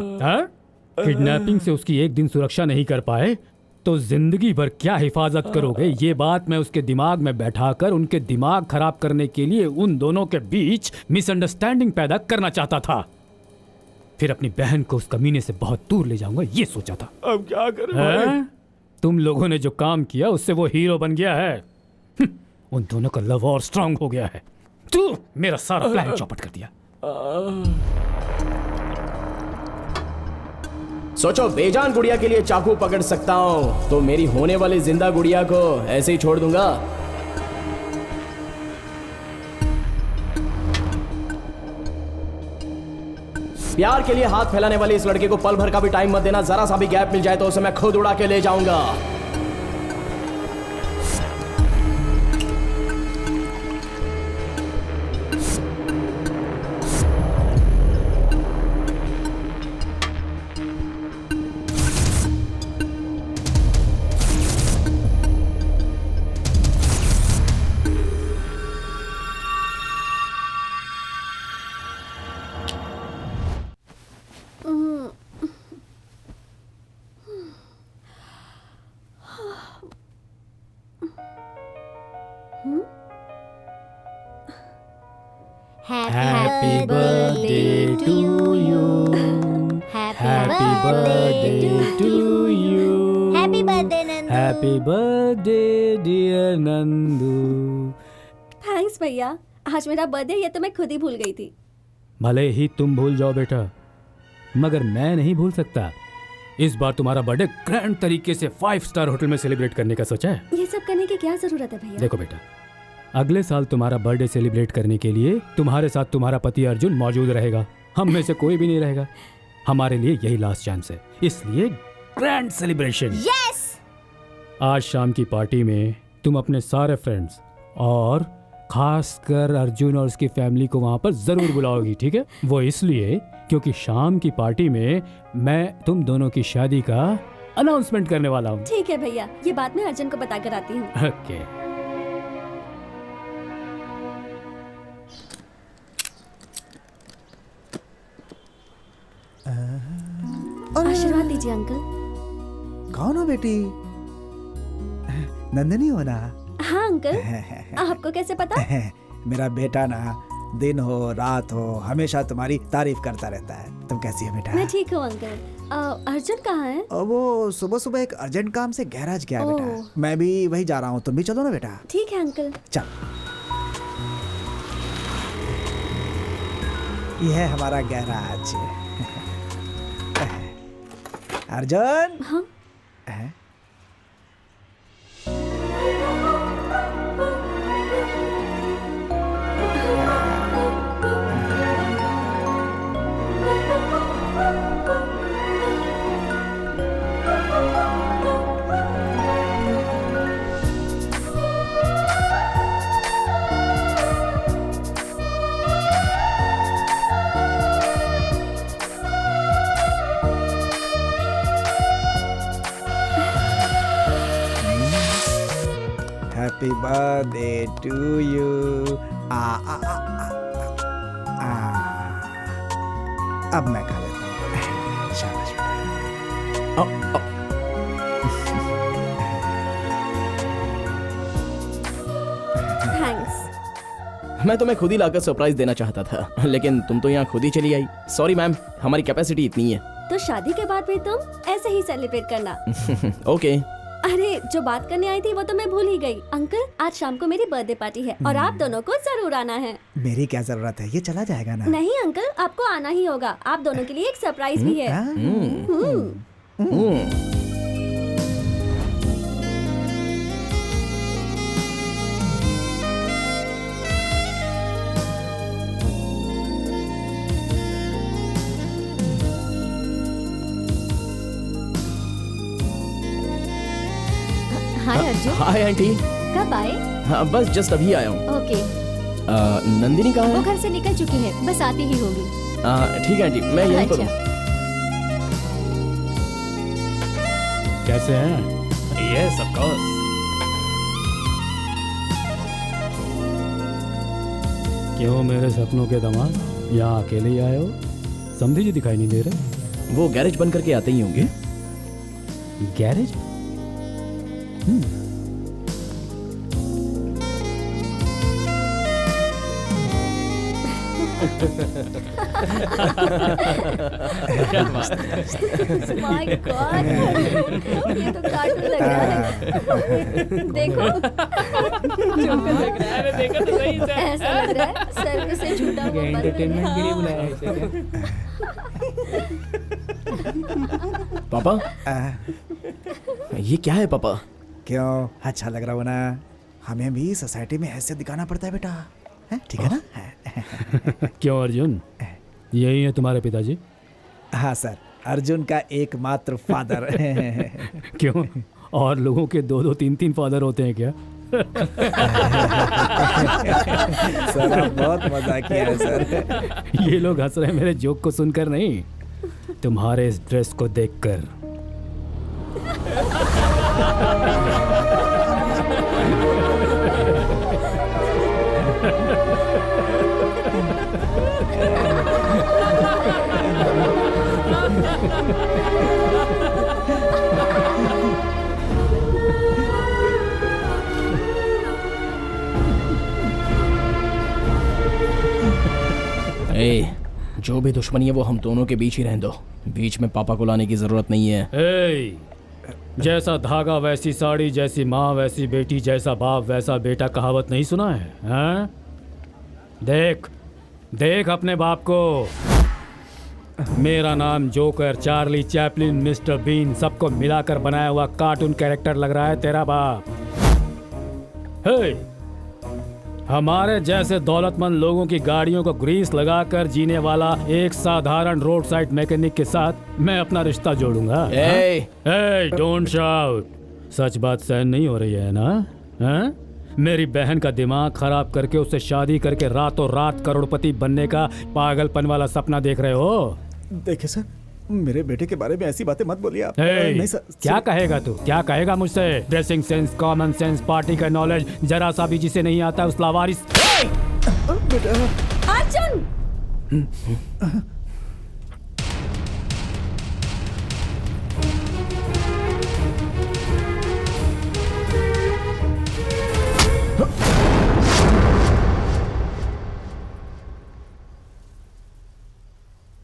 किडनैपिंग से उसकी एक दिन सुरक्षा नहीं कर पाए तो जिंदगी भर क्या हिफाजत करोगे? ये बात मैं उसके दिमाग में बैठाकर उनके दिमाग खराब करने के लिए उन दोनों के बीच मिसअंडरस्टैंडिंग पैदा करना चाहता था। फिर अपनी बहन को उस कमीने से बहुत दूर ले जाऊंगा, ये सोचा था। अब क्या करें? तुम लोगों ने जो काम किया उससे वो हीरो बन गया है। उन दोनों का लव और स्ट्रांग हो गया है। तू मेरा सारा प्लान चौपट कर दिया। सोचो, बेजान गुड़िया के लिए चाकू पकड़ सकता हूं तो मेरी होने वाली जिंदा गुड़िया को ऐसे ही छोड़ दूंगा? प्यार के लिए हाथ फैलाने वाले इस लड़के को पल भर का भी टाइम मत देना। जरा सा भी गैप मिल जाए तो उसे मैं खुद उड़ा के ले जाऊंगा। Happy birthday to you. Happy birthday to you. Happy birthday Nandu. Happy birthday dear Nandu. Thanks भैया, आज मेरा बर्थडे ये तो मैं खुद ही भूल गई थी। भले ही तुम भूल जाओ बेटा, मगर मैं नहीं भूल सकता। इस बार तुम्हारा बर्थडे ग्रैंड तरीके से 5 स्टार होटल में सेलिब्रेट करने का सोचा है। ये सब करने की क्या जरूरत है भैया? देखो बेटा, अगले साल तुम्हारा बर्थडे सेलिब्रेट करने के लिए तुम्हारे साथ तुम्हारा पति अर्जुन मौजूद रहेगा। हम में से कोई भी नहीं रहेगा। हमारे लिए यही लास्ट चांस है, इसलिए ग्रैंड सेलिब्रेशन। यस! आज शाम की पार्टी में तुम अपने सारे फ्रेंड्स और खासकर अर्जुन और उसकी फैमिली को वहां पर जरूर बुलाओगी, ठीक है? वो इसलिए क्योंकि शाम की पार्टी में मैं तुम दोनों की शादी का अनाउंसमेंट करने वाला हूँ। ठीक है भैया, ये बात मैं अर्जुन को बताकर आती हूँ। ओके। आशीर्वाद दीजिए अंकल। कौन हो बेटी? नंदिनी हो ना? हाँ अंकल। आपको कैसे पता? मेरा बेटा ना दिन हो रात हो हमेशा तुम्हारी तारीफ करता रहता है। तुम कैसी हो बेटा? मैं ठीक हूँ अंकल। अर्जुन कहाँ है? वो सुबह सुबह एक अर्जेंट काम से गैराज गया है बेटा। मैं भी वही जा रहा हूँ, तुम भी चलो ना बेटा। ठीक है अंकल। चल। यह है हमारा गैराज। अर्जुन। हाँ? Happy birthday to you. अब मैं खा लेता हूँ। शाबाश बेटा। थैंक्स। मैं तुम्हें खुद ही लाकर सरप्राइज देना चाहता था, लेकिन तुम तो यहाँ खुद ही चली आई। सॉरी मैम, हमारी कैपेसिटी इतनी है। तो शादी के बाद भी तुम ऐसे ही सेलिब्रेट करना। ओके। अरे जो बात करने आई थी वो तो मैं भूल ही गई। अंकल आज शाम को मेरी बर्थडे पार्टी है और आप दोनों को जरूर आना है। मेरी क्या जरूरत है, ये चला जाएगा ना। नहीं अंकल, आपको आना ही होगा। आप दोनों के लिए एक सरप्राइज भी है। हाय अर्जुन। Hi aunty. कब आए? हाँ बस जस्ट अभी आया हूँ। ओके। नंदिनी कहाँ वो है? घर से निकल चुकी है, बस आती ही होगी। ठीक है आंटी, मैं यहीं पर हूँ। कैसे हैं? Yes of course. क्यों मेरे सपनों के दामाद, यहाँ अकेले ही आए हो? समझी जी दिखाई नहीं दे रहे। वो गैरेज बंद करके आते ही होंगे। गैरेज? माय गॉड, ये तो कार्टून लग रहा है। देखो जोकर लग रहा है। देखो तो सही से ऐसा लग रहा है सर से छूटा हुआ बल। एंटरटेनमेंट के लिए बुलाया है इसे। पापा, ये क्या है पापा? क्यों अच्छा लग रहा हो ना? हमें भी सोसाइटी में ऐसे दिखाना पड़ता है बेटा, है? ठीक है ना? क्यों अर्जुन, यही है तुम्हारे पिताजी? हाँ सर, अर्जुन का एकमात्र फादर। क्यों, और लोगों के 2-2, 3-3 फादर होते हैं क्या? सर आप बहुत मजा किया है सर। ये लोग हंस रहे हैं मेरे जोक को सुनकर नहीं, तुम्हारे इस ड्रेस को देखकर। जो भी दुश्मनी है वो हम दोनों के बीच ही रहने दो, बीच में पापा को लाने की जरूरत नहीं है। जैसा धागा वैसी साड़ी, जैसी माँ वैसी बेटी, जैसा बाप वैसा बेटा, कहावत नहीं सुना है? हाँ? देख देख अपने बाप को। Mera Naam Joker, Charlie Chaplin, mister Bean, सबको मिलाकर बनाया हुआ कार्टून कैरेक्टर लग रहा है तेरा बाप। हे, हमारे जैसे दौलतमंद लोगों की गाड़ियों को ग्रीस लगाकर जीने वाला एक साधारण रोड साइड मैकेनिक के साथ मैं अपना रिश्ता जोड़ूंगा। Don't shout. सच बात सहन नहीं हो रही है ना? हाँ? मेरी बहन का दिमाग खराब करके उससे शादी करके रातों रात करोड़पति बनने का पागलपन वाला सपना देख रहे हो? देखिए सर, मेरे बेटे के बारे में ऐसी बातें मत बोलिए आप। नहीं सर। क्या कहेगा तू? क्या कहेगा मुझसे? Dressing sense, common sense, party का नॉलेज जरा सा भी जिसे नहीं आता उस लावारिस। अर्जुन!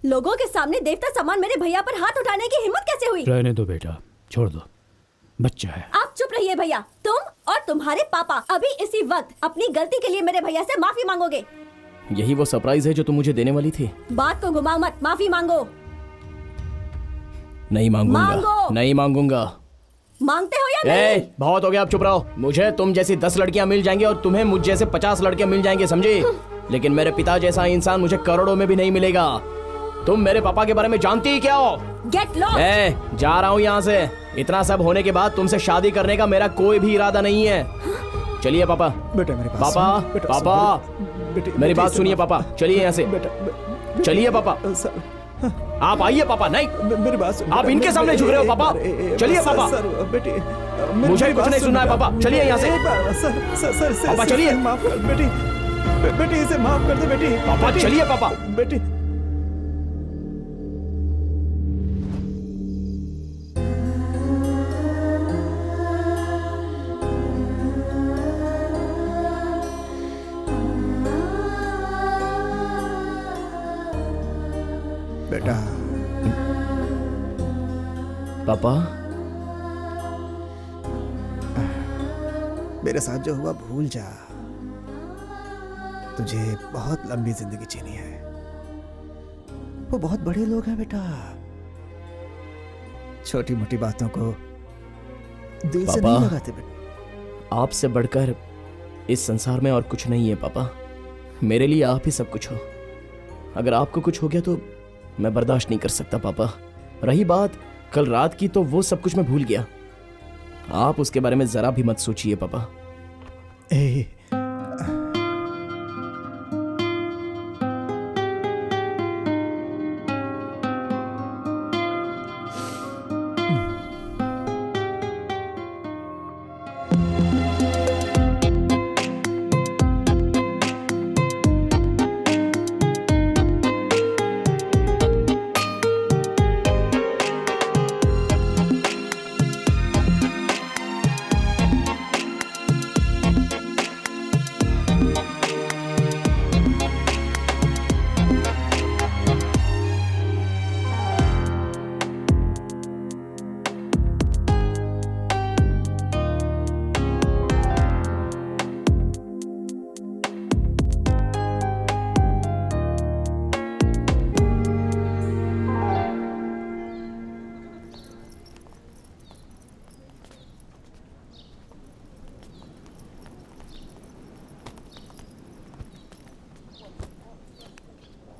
लोगों के सामने देवता समान मेरे भैया पर हाथ उठाने की हिम्मत कैसे हुई? रहने दो बेटा, छोड़ दो, बच्चा है। आप चुप रहिए भैया। तुम और तुम्हारे पापा अभी इसी वक्त अपनी गलती के लिए मेरे भैया से माफी मांगोगे। यही वो सरप्राइज है जो तुम मुझे देने वाली थी? बात को घुमाओ मत, माफी मांगो। नहीं मांगूंगा। मांगो। नहीं मांगूंगा। मांगते हो या नहीं? बहुत हो गया, अब चुप रहो। मुझे तुम जैसी 10 लड़कियां मिल जाएंगी और तुम्हें मुझ जैसे 50 लड़के मिल जाएंगे, समझी? लेकिन मेरे पिता जैसा इंसान मुझे करोड़ों में भी नहीं मिलेगा। तुम मेरे पापा के बारे में जानती ही क्या हो? Get lost. जा रहा हूँ यहाँ से। इतना सब होने के बाद तुमसे शादी करने का मेरा कोई भी इरादा नहीं है। चलिए पापा। बेटा मेरे पास पापा, पापा, मेरी बात सुनिए पापा। चलिए यहाँ से। चलिए पापा। आप आइए पापा। नहीं, मेरी बात सुनिए। आप इनके सामने झुक रहे हो पापा। चलिए पापा। बेटी, मुझे कुछ नहीं सुनना है पापा। चलिए यहाँ से पापा। चलिए माफ कर बेटी, बेटी इसे माफ कर दो बेटी। पापा चलिए पापा। बेटी बेटा। पापा मेरे साथ जो हुआ भूल जा। तुझे बहुत लंबी जिंदगी जीनी है। वो बहुत बड़े लोग हैं बेटा, छोटी मोटी बातों को दिल से नहीं लगाते बेटा। आपसे बढ़कर इस संसार में और कुछ नहीं है पापा। मेरे लिए आप ही सब कुछ हो। अगर आपको कुछ हो गया तो मैं बर्दाश्त नहीं कर सकता पापा। रही बात कल रात की, तो वो सब कुछ मैं भूल गया। आप उसके बारे में जरा भी मत सोचिए पापा।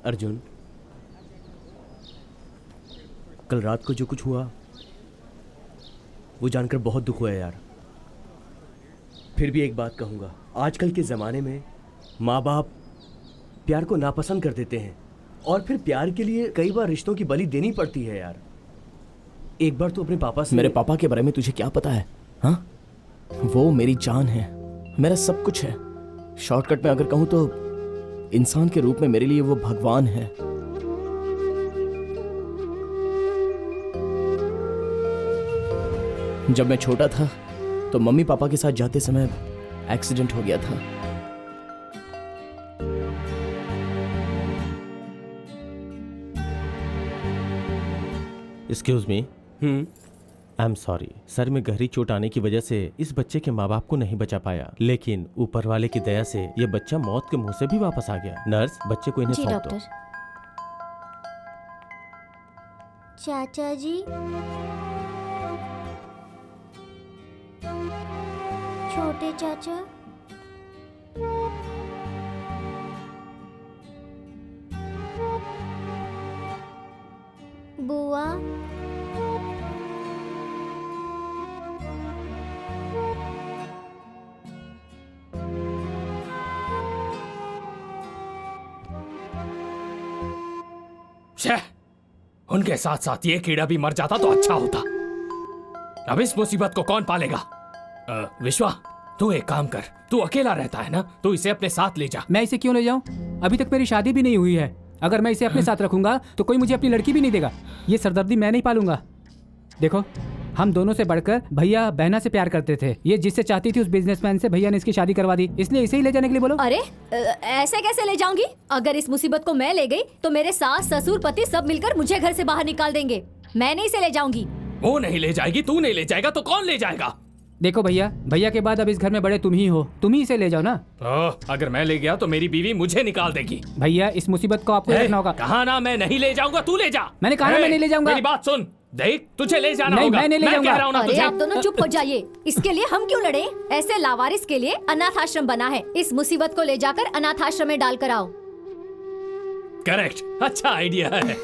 अर्जुन, कल रात को जो कुछ हुआ वो जानकर बहुत दुख हुआ है यार। फिर भी एक बात कहूँगा, आजकल के ज़माने में माँ बाप प्यार को नापसंद कर देते हैं और फिर प्यार के लिए कई बार रिश्तों की बलि देनी पड़ती है यार। एक बार तो अपने पापा से। मेरे पापा के बारे में तुझे क्या पता है? हाँ, वो मेरी जान है, मेरा सब कुछ है। शॉर्टकट में अगर कहूँ तो इंसान के रूप में मेरे लिए वो भगवान है। जब मैं छोटा था तो मम्मी पापा के साथ जाते समय एक्सीडेंट हो गया था। Excuse me. I am sorry sir, में गहरी चोट आने की वजह से इस बच्चे के माँ बाप को नहीं बचा पाया, लेकिन ऊपर वाले की दया से ये बच्चा मौत के मुंह से भी वापस आ गया। नर्स, बच्चे को इन्हें सौंप दो। चाचा जी, छोटे चाचा, बुआ, उनके साथ साथ ये कीड़ा भी मर जाता तो अच्छा होता। अब इस मुसीबत को कौन पालेगा? विश्वा, तू एक काम कर, तू अकेला रहता है ना, तू इसे अपने साथ ले जा। मैं इसे क्यों ले जाऊं? अभी तक मेरी शादी भी नहीं हुई है। अगर मैं इसे अपने साथ रखूंगा तो कोई मुझे अपनी लड़की भी नहीं देगा। ये सरदर्दी मैं नहीं पालूंगा। देखो, हम दोनों से बढ़कर भैया बहना से प्यार करते थे। ये जिससे चाहती थी उस बिजनेसमैन से भैया ने इसकी शादी करवा दी, इसलिए इसे ही ले जाने के लिए बोलो। अरे ऐसे कैसे ले जाऊंगी? अगर इस मुसीबत को मैं ले गई तो मेरे सास, ससुर, पति सब मिलकर मुझे घर से बाहर निकाल देंगे। मैं नहीं इसे ले जाऊंगी। वो नहीं ले जाएगी, तू नहीं ले जाएगा तो कौन ले जाएगा? देखो भैया, भैया के बाद अब इस घर में बड़े तुम ही हो, तुम ही इसे ले जाओ ना। अगर मैं ले गया तो मेरी बीवी मुझे निकाल देगी। भैया इस मुसीबत को आपको देखना होगा। कहा ना मैं नहीं ले जाऊंगा, तू ले जा। मैंने कहा ना मैं नहीं ले जाऊंगा। मेरी बात सुन, देख तुझे ले जाना नहीं, होगा। मैं नहीं ले जाऊंगा। कह रहा हूं ना अरे तुझे। आप दोनों चुप हो जाइए। इसके लिए हम क्यों लड़े? ऐसे लावारिस के लिए अनाथ आश्रम बना है। इस मुसीबत को ले जाकर अनाथ आश्रम में डाल कर आओ। करेक्ट, अच्छा आइडिया है।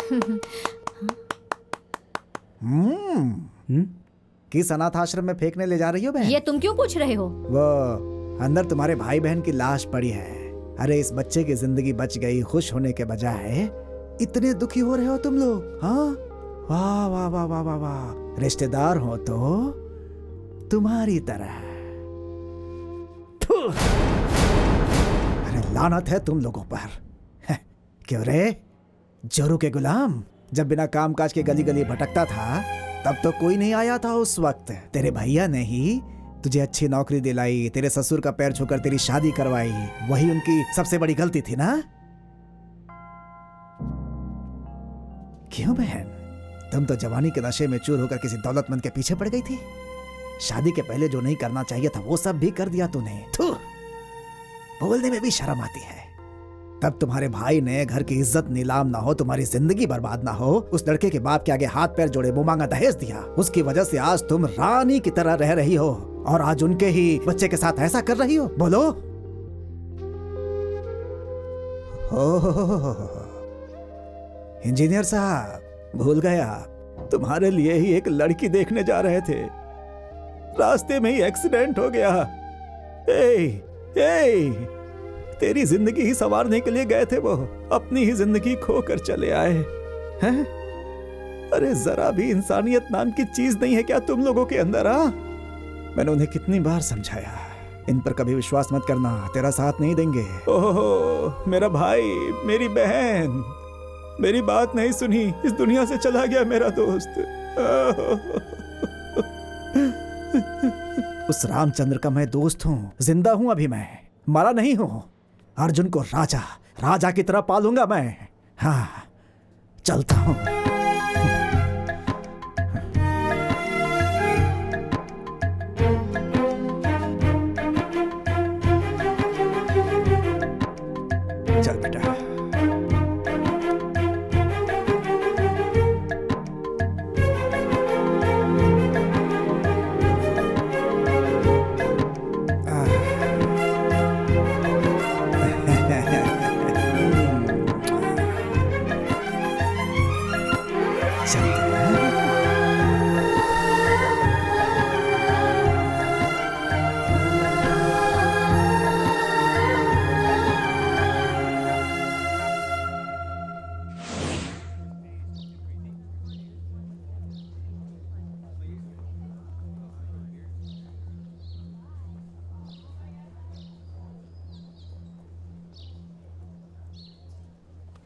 किस अनाथ आश्रम में फेंकने ले जा रही हो बहन? ये तुम क्यों पूछ रहे हो? वो अंदर तुम्हारे भाई बहन की लाश पड़ी है। अरे इस बच्चे की जिंदगी बच गई, खुश होने के बजाय इतने दुखी हो रहे हो तुम लोग। हाँ, वाह वाह वाह वाह वाह वाह। रिश्तेदार हो तो तुम्हारी तरह। अरे लानत है तुम लोगों पर। क्यों रे, जोरू के गुलाम? जब बिना काम काज के गली गली भटकता था तब तो कोई नहीं आया था उस वक्त। तेरे भैया ने ही तुझे अच्छी नौकरी दिलाई, तेरे ससुर का पैर छूकर तेरी शादी करवाई। वही उनकी सबसे बड़ी गलती थी ना? क्यों बहन, तुम तो जवानी के नशे में चूर होकर किसी दौलतमंद के पीछे पड़ गई थी। शादी के पहले जो नहीं करना चाहिए था वो सब भी कर दिया तूने। थू, बोलने में भी शर्म आती है। तब तुम्हारे भाई ने घर की इज्जत नीलाम ना हो, तुम्हारी जिंदगी बर्बाद ना हो, उस लड़के के बाप के आगे हाथ पैर जोड़े मुंह मांगा दहेज दिया। उसकी वजह से आज तुम रानी की तरह रह रही हो और आज उनके ही बच्चे के साथ ऐसा कर रही हो। बोलो। इंजीनियर साहब, भूल गया, तुम्हारे लिए ही एक लड़की देखने जा रहे थे, रास्ते में ही एक्सीडेंट हो गया। तेरी जिंदगी ही संवारने के लिए गए थे वो, अपनी ही जिंदगी खोकर चले आए हैं। अरे जरा भी इंसानियत नाम की चीज नहीं है क्या तुम लोगों के अंदर? मैंने उन्हें कितनी बार समझाया, इन पर कभी विश्वास मत करना, तेरा साथ नहीं देंगे। ओहो, मेरा भाई, मेरी बहन, मेरी बात नहीं सुनी, इस दुनिया से चला गया मेरा दोस्त। उस रामचंद्र का मैं दोस्त हूँ, जिंदा हूँ अभी, मैं मरा नहीं हूँ। अर्जुन को राजा की तरह पालूंगा मैं। हाँ, चलता हूँ। चल बेटा।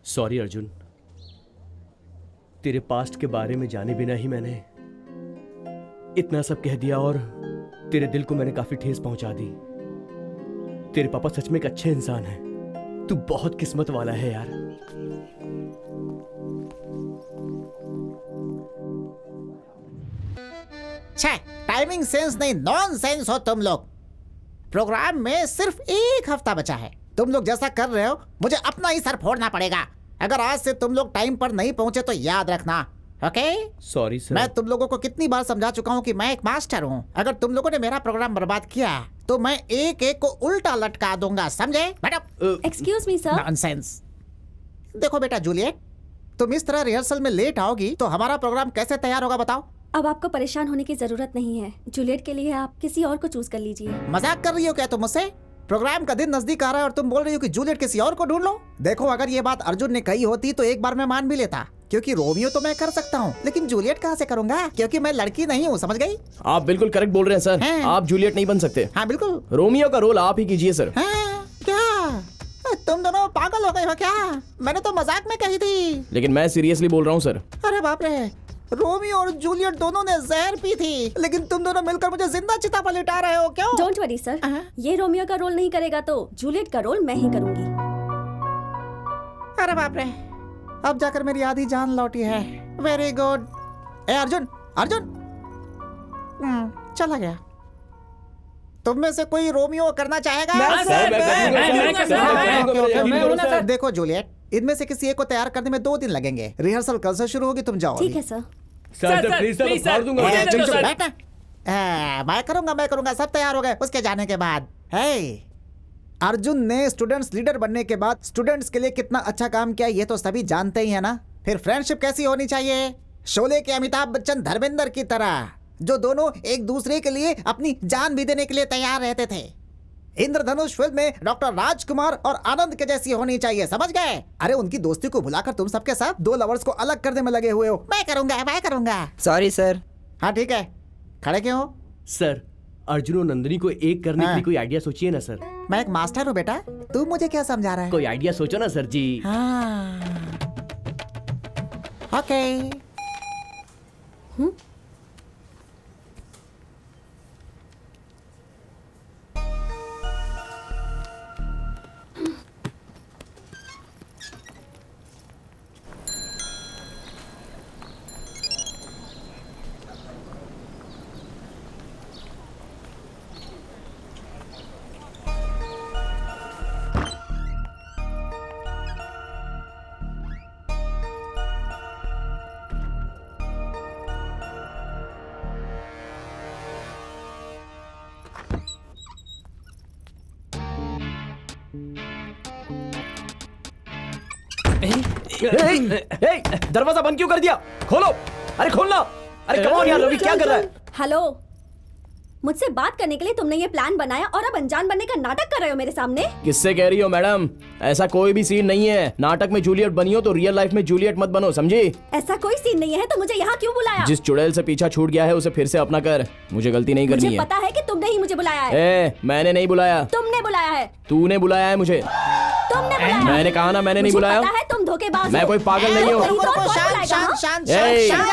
सॉरी अर्जुन, तेरे पास्ट के बारे में जाने बिना ही मैंने इतना सब कह दिया और तेरे दिल को मैंने काफी ठेस पहुंचा दी। तेरे पापा सच में एक अच्छे इंसान हैं। तू बहुत किस्मत वाला है यार। छे, टाइमिंग सेंस नहीं, नॉन सेंस हो तुम लोग। प्रोग्राम में सिर्फ 1 हफ्ता बचा है। तुम लोग जैसा कर रहे हो मुझे अपना ही सर फोड़ना पड़ेगा। अगर आज से तुम लोग टाइम पर नहीं पहुंचे तो याद रखना, ओके? Sorry sir. मैं तुम लोगों को कितनी बार समझा चुका हूं कि मैं एक मास्टर हूं। अगर तुम लोगों ने मेरा प्रोग्राम बर्बाद किया तो मैं एक एक को उल्टा लटका दूंगा, समझे? Madam. Excuse me sir. Nonsense. देखो बेटा जूलियट, तुम इस तरह रिहर्सल में लेट आओगी तो हमारा प्रोग्राम कैसे तैयार होगा बताओ? अब आपको परेशान होने की जरूरत नहीं है। जूलियट के लिए आप किसी और को चूज कर लीजिए। मजाक कर रही हो क्या तुम मुझसे? प्रोग्राम का दिन नजदीक आ रहा है और तुम बोल रही हो कि जूलियट किसी और को ढूंढ लो। देखो, अगर ये बात अर्जुन ने कही होती तो एक बार मैं मान भी लेता, क्योंकि रोमियो तो मैं कर सकता हूँ, लेकिन जूलियट कहाँ से करूंगा? क्योंकि मैं लड़की नहीं हूँ, समझ गई? आप बिल्कुल करेक्ट बोल रहे हैं सर। आप जूलियट नहीं बन सकते। हाँ बिल्कुल। रोमियो का रोल आप ही कीजिए सर। क्या तुम दोनों पागल हो गए हो क्या? मैंने तो मजाक में कही थी। लेकिन मैं सीरियसली बोल रहा हूँ सर। अरे बाप रे, रोमियो और जूलियट दोनों ने जहर पी थी, लेकिन तुम दोनों मिलकर मुझे जिंदा चिता पर लिटा रहे हो, क्यों? डोंट वरी सर, ये रोमियो का रोल नहीं करेगा तो जूलियट का रोल मैं ही करूंगी। अरे बाप रे, अब जाकर मेरी आधी जान लौटी है। Very good. ए अर्जुन, अर्जुन चला गया। तुम में से कोई रोमियो करना चाहेगा? देखो जूलियट, इनमें से किसी एक को तैयार करने में 2 दिन लगेंगे। रिहर्सल कल से शुरू होगी, तुम जाओ। ठीक है सर। सर प्लीज सर, फाड़ दूंगा। बैठना। मैं करूंगा। सब तैयार हो गए उसके जाने के बाद। अर्जुन ने स्टूडेंट्स लीडर बनने के बाद स्टूडेंट्स के लिए कितना अच्छा काम किया ये तो सभी जानते ही है ना। फिर फ्रेंडशिप कैसी होनी चाहिए? शोले के अमिताभ बच्चन धर्मेंद्र की तरह, जो दोनों एक दूसरे के लिए अपनी जान भी देने के लिए तैयार रहते थे। इंद्रधनुष फिल्म में डॉक्टर राजकुमार और आनंद के जैसी होनी चाहिए, समझ गए? अरे उनकी दोस्ती को भुलाकर तुम सबके साथ 2 लवर्स को अलग करने में लगे हुए हो। मैं करूंगा। Sorry sir. हाँ ठीक है, खड़े क्यों हो? सर, अर्जुन और नंदिनी को एक करने के लिए कोई आइडिया सोचिए ना सर। मैं एक मास्टर हूँ बेटा, तू मुझे क्या समझा रहा है? कोई आइडिया सोचो ना सर जी। हाँ। ओके। दरवाजा बंद क्यों कर दिया? खोलो। अरे खोलना। अरे कम ऑन यार, रवि क्या कर रहा है? हेलो, मुझसे बात करने के लिए तुमने ये प्लान बनाया और अब अनजान बनने का नाटक कर रहे हो मेरे सामने? किससे कह रही हो मैडम? ऐसा कोई भी सीन नहीं है। नाटक में जूलियट बनी हो तो रियल लाइफ में जूलियट मत बनो, समझी? ऐसा कोई सीन नहीं है तो मुझे यहाँ क्यों बुलाया? जिस चुड़ैल से पीछा छूट गया है उसे फिर से अपना कर। मुझे गलती नहीं करनी मुझे है। पता है कि तुमने ही मुझे बुलाया है। मैंने नहीं बुलाया। तुमने बुलाया है। तूने बुलाया है मुझे। तुमने बुलाया। मैंने कहा ना मैंने नहीं बुलाया। पता है तुम धोखेबाज हो। मैं कोई पागल नहीं हूँ।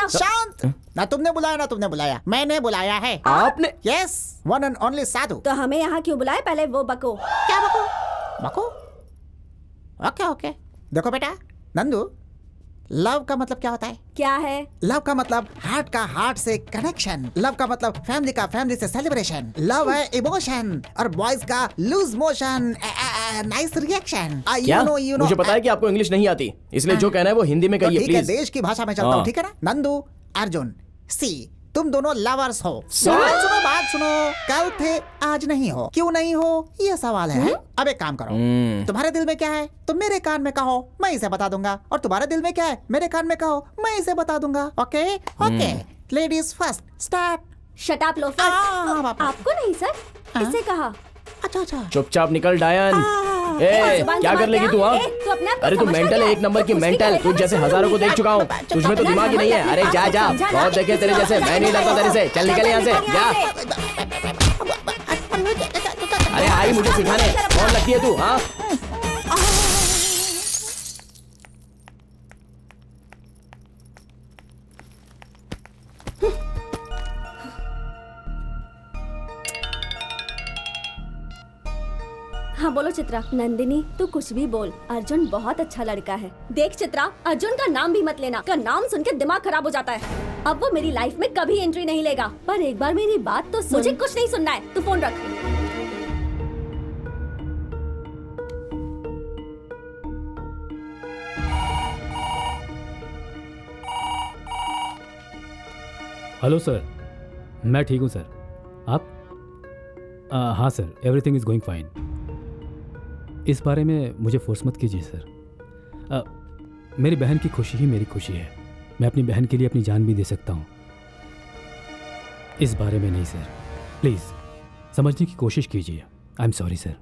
शांत। ना तुमने बुलाया, मैंने बुलाया है। आपने? यस, वन एंड ओनली साधु। तो हमें यहाँ क्यों बुलाया? पहले वो बको। क्या बको? ओके। देखो बेटा नंदू, लव का मतलब क्या होता है? क्या है? लव का मतलब हार्ट का हार्ट से कनेक्शन। लव का मतलब फैमिली का फैमिली से सेलिब्रेशन। लव है इमोशन और बॉयज का लूज मोशन, नाइस रिएक्शन। क्या? मुझे पता है कि आपको इंग्लिश नहीं आती, इसलिए जो कहना है वो हिंदी में कहिए ठीक है, प्लीज। देश की भाषा में चलता हूँ, ठीक है ना? नंदू, अर्जुन, सी, तुम दोनों लवर्स हो। बात सुनो। कल थे आज नहीं हो, क्यों नहीं हो ये सवाल है। अब एक काम करो, तुम्हारे दिल में क्या है तुम मेरे कान में कहो, मैं इसे बता दूंगा। और तुम्हारे दिल में क्या है मेरे कान में कहो, मैं इसे बता दूंगा। Okay? Ladies first, start. Shut up loafer. आपको नहीं सर, इसे कहा। अच्छा। चुपचाप निकल डायन। क्या कर लेगी तू? अरे तू मेंटल है, एक नंबर की मेंटल। तुझ जैसे हज़ारों को देख चुका हूँ, तुझमें तो दिमाग ही नहीं है। अरे जा, बहुत देखे तेरे जैसे। मैं नहीं डरता तेरे से। चल निकल यहाँ से, जा। अरे आई मुझे सिखाने, कौन लगती है तू? हाँ, हाँ बोलो चित्रा। नंदिनी तू कुछ भी बोल, अर्जुन बहुत अच्छा लड़का है। देख चित्रा, अर्जुन का नाम भी मत लेना, का नाम सुन के दिमाग खराब हो जाता है। अब वो मेरी लाइफ में कभी एंट्री नहीं लेगा। पर एक बार मेरी बात तो सुन। मुझे कुछ नहीं सुनना है, तू फोन रख। हेलो सर, मैं ठीक हूँ सर। आप? हाँ sir, everything is going fine. इस बारे में मुझे फोर्स मत कीजिए सर। मेरी बहन की खुशी ही मेरी खुशी है। मैं अपनी बहन के लिए अपनी जान भी दे सकता हूँ। इस बारे में नहीं सर, प्लीज़ समझने की कोशिश कीजिए। I am sorry sir.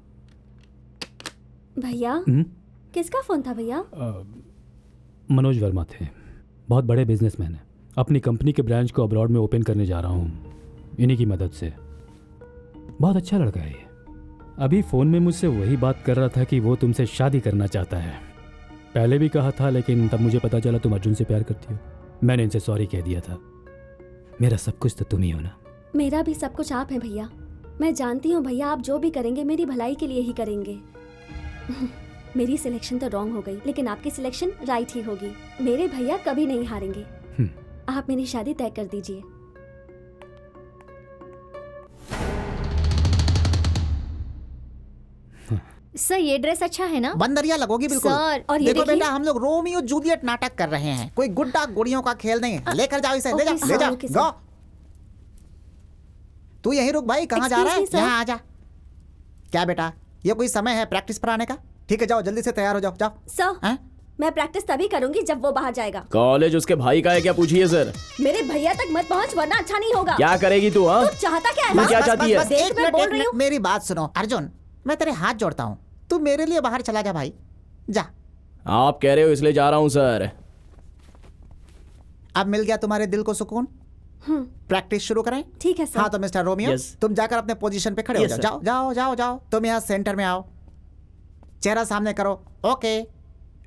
भैया किसका फोन था भैया? मनोज वर्मा थे, बहुत बड़े बिजनेसमैन हैं। अपनी कंपनी के ब्रांच को अब्रॉड में ओपन करने जा रहा हूँ इन्हीं की मदद से। बहुत अच्छा लड़का है ये। अभी फ़ोन में मुझसे वही बात कर रहा था कि वो तुमसे शादी करना चाहता है। पहले भी कहा था, लेकिन तब मुझे पता चला तुम अर्जुन से प्यार करती हो। मैंने इनसे सॉरी कह दिया था। मेरा सब कुछ तो तुम ही हो ना। मेरा भी सब कुछ आप हैं भैया। मैं जानती हूँ भैया, आप जो भी करेंगे मेरी भलाई के लिए ही करेंगे। मेरी सिलेक्शन तो रॉन्ग हो गई, लेकिन आपकी सिलेक्शन राइट ही होगी। मेरे भैया कभी नहीं हारेंगे। आप मेरी शादी तय कर दीजिए। सर ये ड्रेस अच्छा है ना? बंदरिया लगोगी बिल्कुल। सर, और ये देखो देखिए। बेटा, हम लोग रोमियो जूलियट नाटक कर रहे हैं, कोई गुड्डा गुड़ियों का खेल नहीं है। लेकर जाओ इसे, ले जाओ, ले जाओ, गो। तू यहीं रुक भाई, कहाँ जा रहा है? यहाँ आ जा। क्या बेटा, ये कोई समय है प्रैक्टिस पर आने का? ठीक है, जाओ जल्दी से तैयार हो जाओ, जाओ। सर, मैं प्रैक्टिस तभी करूंगी जब वो बाहर जाएगा। कॉलेज उसके भाई का है क्या, पूछिए सर। मेरे भैया तक मत पहुंच वरना अच्छा नहीं होगा। क्या करेगी तू? हाँ, तू चाहता क्या है? तू क्या चाहती है? देख, मैं बोल रही हूँ। मेरी बात सुनो अर्जुन, मैं तेरे हाथ जोड़ता हूँ, तू मेरे लिए बाहर चला जा भाई, जा। आप कह रहे हो इसलिए जा रहा हूँ सर। अब मिल गया तुम्हारे दिल को सुकून? प्रैक्टिस शुरू करें? ठीक है सर। हाँ तो मिस्टर रोमियो, तुम जाकर अपने पोजीशन पे खड़े हो जाओ। जाओ जाओ जाओ जाओ, तुम यहाँ सेंटर में आओ, चेहरा सामने करो। ओके,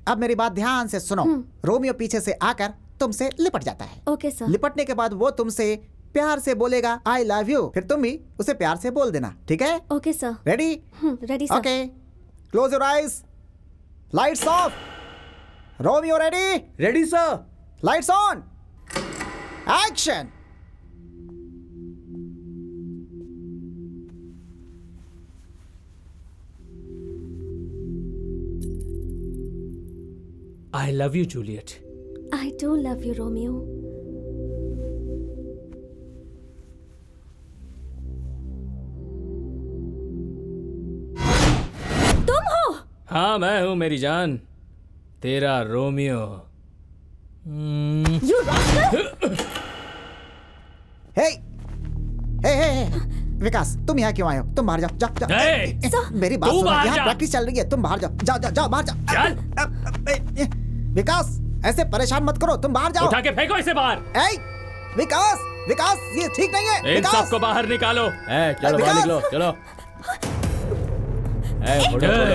अब मेरी बात ध्यान से सुनो। रोमियो पीछे से आकर तुमसे लिपट जाता है। Okay sir. लिपटने के बाद वो तुमसे प्यार से बोलेगा आई लव यू, फिर तुम भी उसे प्यार से बोल देना, ठीक है? Okay sir. Ready? Ready sir. Okay, close your eyes, lights off. Romeo ready? Ready sir. Lights on, action. I love you, Juliet. I do love you, Romeo. तुम हो? हाँ मैं हूँ मेरी जान, तेरा रोमियो। You rascal! हे विकास, तुम यहाँ क्यों आए हो? तुम बाहर जाओ, जाओ जाओ। मेरी बात सुनो, यहाँ प्रैक्टिस चल रही है, तुम बाहर जाओ, जाओ जाओ जाओ बाहर जाओ। विकास, ऐसे परेशान मत करो, तुम बाहर जाओ। उठा के फेंको इसे बाहर। विकास, विकास, ये ठीक नहीं है। इन सबको बाहर निकालो। चलो बाहर निकलो, चलो।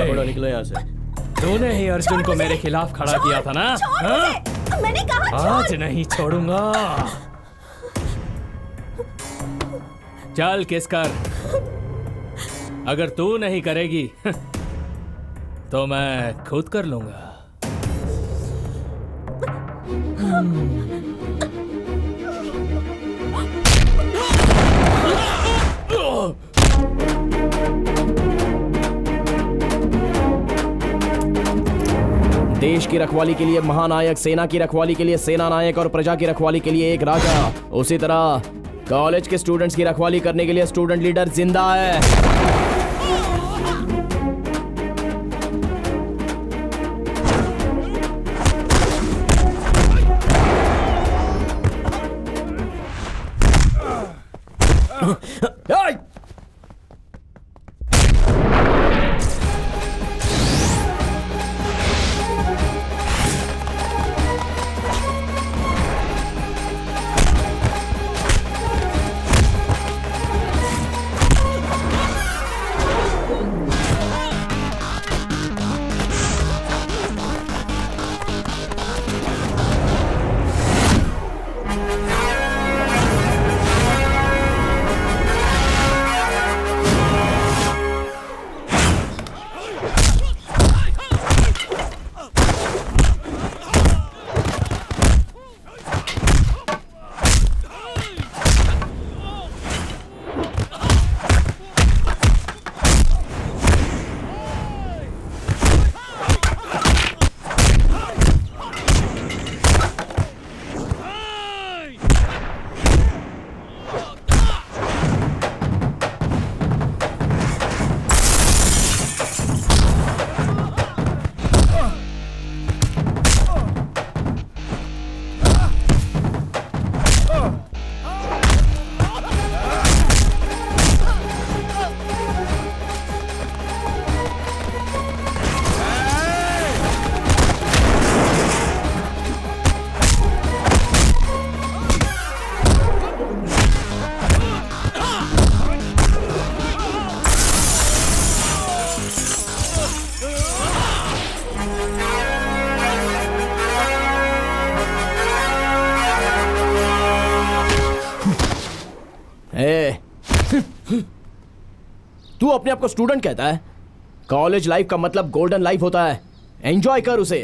फोड़ो, निकलो यहाँ से। तूने ही अर्जुन को मेरे खिलाफ खड़ा किया था ना? मैंने कहा आज नहीं छोड़ूंगा। चल किस कर, अगर तू नहीं करेगी तो मैं खुद कर लूंगा। देश की रखवाली के लिए महानायक, सेना की रखवाली के लिए सेना नायक और प्रजा की रखवाली के लिए एक राजा। उसी तरह कॉलेज के स्टूडेंट्स की रखवाली करने के लिए स्टूडेंट लीडर जिंदा है। तू अपने आप को स्टूडेंट कहता है? कॉलेज लाइफ का मतलब गोल्डन लाइफ होता है, एंजॉय कर उसे।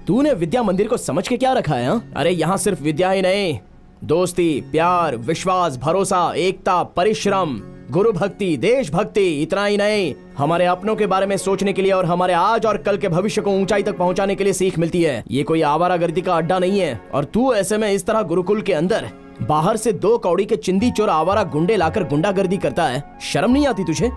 तूने विद्या मंदिर को समझ के क्या रखा है? हा? अरे यहाँ सिर्फ विद्या ही नहीं, दोस्ती, प्यार, विश्वास, भरोसा, एकता, परिश्रम, गुरु भक्ति, देशभक्ति, इतना ही नहीं, हमारे अपनों के बारे में सोचने के लिए और हमारे आज और कल के भविष्य को ऊंचाई तक पहुंचाने के लिए सीख मिलती है। ये कोई आवारागर्दी का अड्डा नहीं है। और तू ऐसे में इस तरह गुरुकुल के अंदर बाहर से 2 कौड़ी के चिंदी चोर आवारा गुंडे लाकर गुंडागर्दी करता है। शर्म नहीं आती तुझे?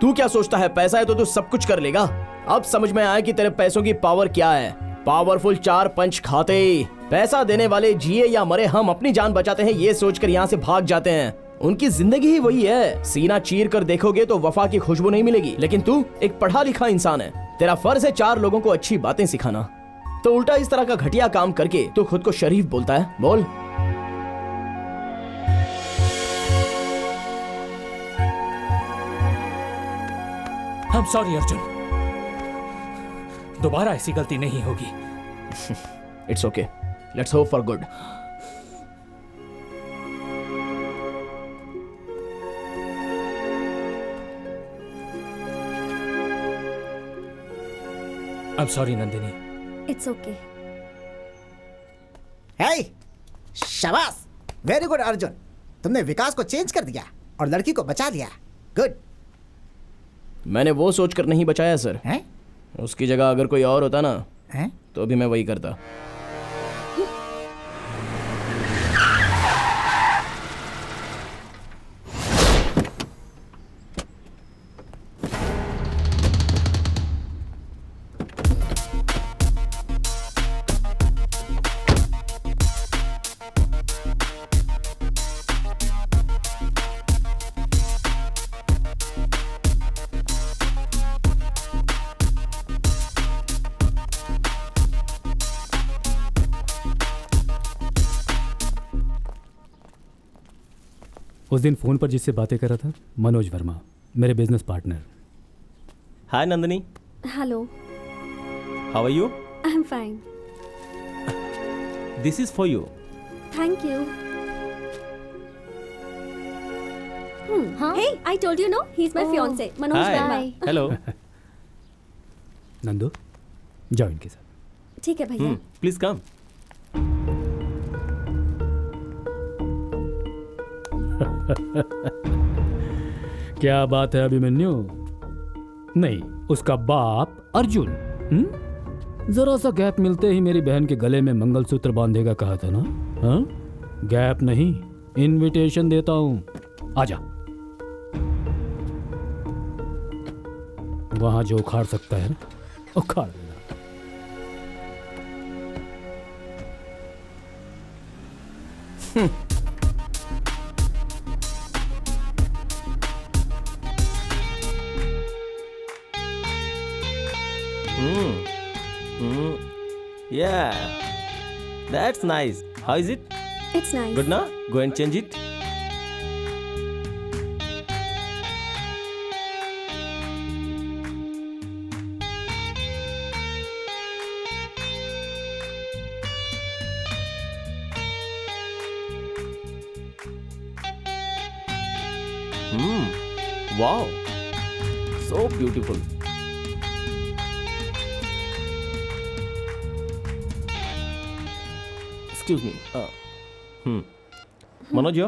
तू क्या सोचता है पैसा है तो तू सब कुछ कर लेगा? अब समझ में आया कि तेरे पैसों की पावर क्या है। पावरफुल 4 पंच खाते, पैसा देने वाले जिए या मरे हम अपनी जान बचाते हैं ये सोचकर यहाँ से भाग जाते हैं। उनकी जिंदगी ही वही है। सीना चीर कर देखोगे तो वफा की खुशबू नहीं मिलेगी। लेकिन तू एक पढ़ा लिखा इंसान है, तेरा फर्ज है 4 लोगों को अच्छी बातें सिखाना। तो उल्टा इस तरह का घटिया काम करके तू खुद को शरीफ बोलता है। बोल। I'm sorry अर्जुन, दोबारा ऐसी गलती नहीं होगी। It's okay. Let's hope for good. I'm sorry Nandini. It's okay. Hey, शाबाश, वेरी गुड अर्जुन। तुमने विकास को चेंज कर दिया और लड़की को बचा लिया। गुड। मैंने वो सोचकर नहीं बचाया सर। हैं? उसकी जगह अगर कोई और होता ना हैं? तो भी मैं वही करता। उस दिन फोन पर जिससे बातें कर रहा था, मनोज वर्मा, मेरे business partner. Hi Nandini. Hello. How are you? I am fine. This is for you. Thank you. Hey, I told you no, he's my fiance, Manoj Verma. Hello. Nandu, जाओ इनके साथ। ठीक है भैया। Please come. क्या बात है अभिमन्यु? नहीं, उसका बाप अर्जुन। जरा सा गैप मिलते ही मेरी बहन के गले में मंगलसूत्र बांधेगा कहा था ना? हाँ? गैप नहीं, इनविटेशन देता हूं। आजा। वहां जो उखाड़ सकता है ना, उखाड़ देना। Yeah, that's nice. How is it? It's nice. Good now? Go and change it. Wow, so beautiful. Excuse me. Manoj,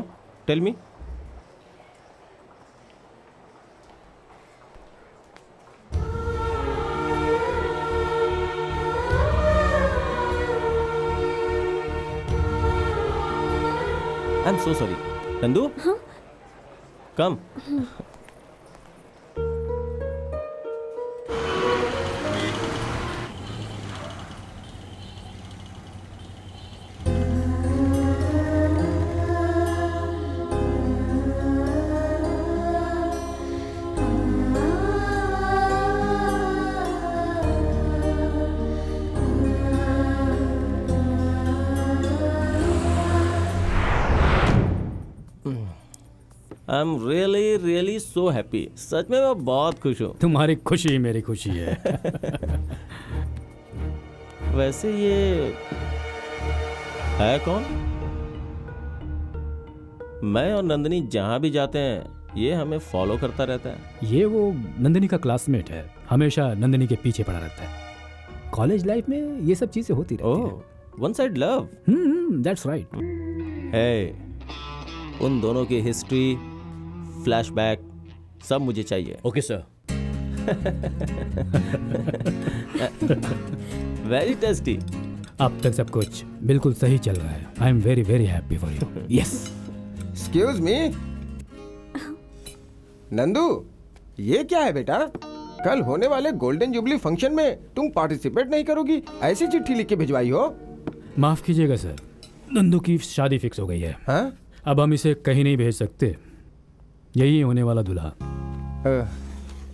tell me. I'm so sorry. Nandu? Huh? Come. I am really so happy. सच में मैं बहुत खुश हूँ। तुम्हारी खुशी मेरी खुशी है। वैसे ये है कौन? मैं और नंदिनी जहाँ भी जाते हैं ये हमें फॉलो करता रहता है। ये वो नंदिनी का क्लासमेट है, हमेशा नंदिनी के पीछे पड़ा रहता है। कॉलेज लाइफ में ये सब चीजें होती रहती हैं। One side love. That's right. है, उन दोनों की हिस्ट्री फ्लैशबैक सब मुझे चाहिए। Okay sir. Very tasty. अब तक सब कुछ बिल्कुल सही चल रहा है। I am very very happy for you. Yes. Excuse me Nandu, ये क्या है बेटा? कल होने वाले गोल्डन जुबली फंक्शन में तुम पार्टिसिपेट नहीं करोगी? ऐसी चिट्ठी लिख के भिजवाई हो? माफ कीजिएगा सर, नंदू की शादी फिक्स हो गई है। हाँ? अब हम इसे कहीं नहीं भेज सकते। यही होने वाला दूल्हा।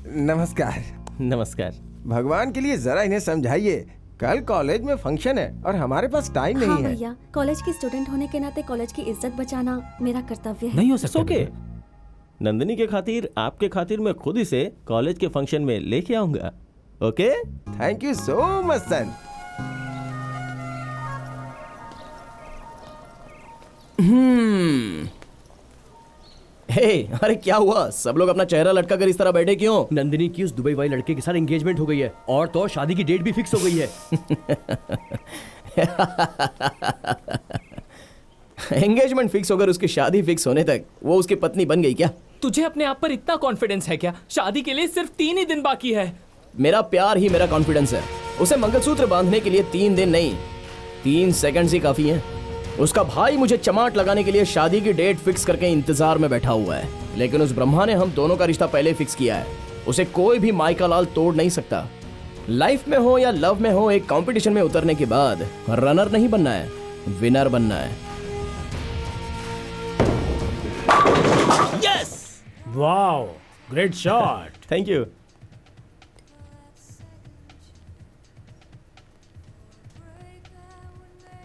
नमस्कार। नमस्कार। भगवान के लिए जरा इन्हें समझाइए, कल कॉलेज में फंक्शन है और हमारे पास टाइम नहीं हाँ है। भैया, कॉलेज की स्टूडेंट होने के नाते कॉलेज की इज्जत बचाना मेरा कर्तव्य है। नहीं हो सकता। ओके, नंदिनी के खातिर, आपके खातिर मैं खुद इसे कॉलेज के फंक्शन में लेके आऊंगा। Okay, thank you so much son. Hey, अरे क्या हुआ? सब लोग अपना चेहरा लटका कर इस तरह बैठे क्यों? नंदिनी की उस दुबई वाले लड़के के साथ एंगेजमेंट हो गई है और तो और शादी की डेट भी फिक्स हो गई है। एंगेजमेंट फिक्स होकर उसकी शादी फिक्स होने तक वो उसकी पत्नी बन गई क्या? तुझे अपने आप पर इतना कॉन्फिडेंस है क्या? शादी के लिए सिर्फ 3 ही दिन बाकी है। मेरा प्यार ही मेरा कॉन्फिडेंस है। उसे मंगलसूत्र बांधने के लिए 3 दिन नहीं, 3 सेकंड्स ही काफी हैं। उसका भाई मुझे चमाट लगाने के लिए शादी की डेट फिक्स करके इंतजार में बैठा हुआ है, लेकिन उस ब्रह्मा ने हम दोनों का रिश्ता पहले फिक्स किया है। उसे कोई भी माइका लाल तोड़ नहीं सकता। लाइफ में हो या लव में हो, एक कंपटीशन में उतरने के बाद रनर नहीं बनना है, विनर बनना है। Yes! Wow, great shot. Thank you.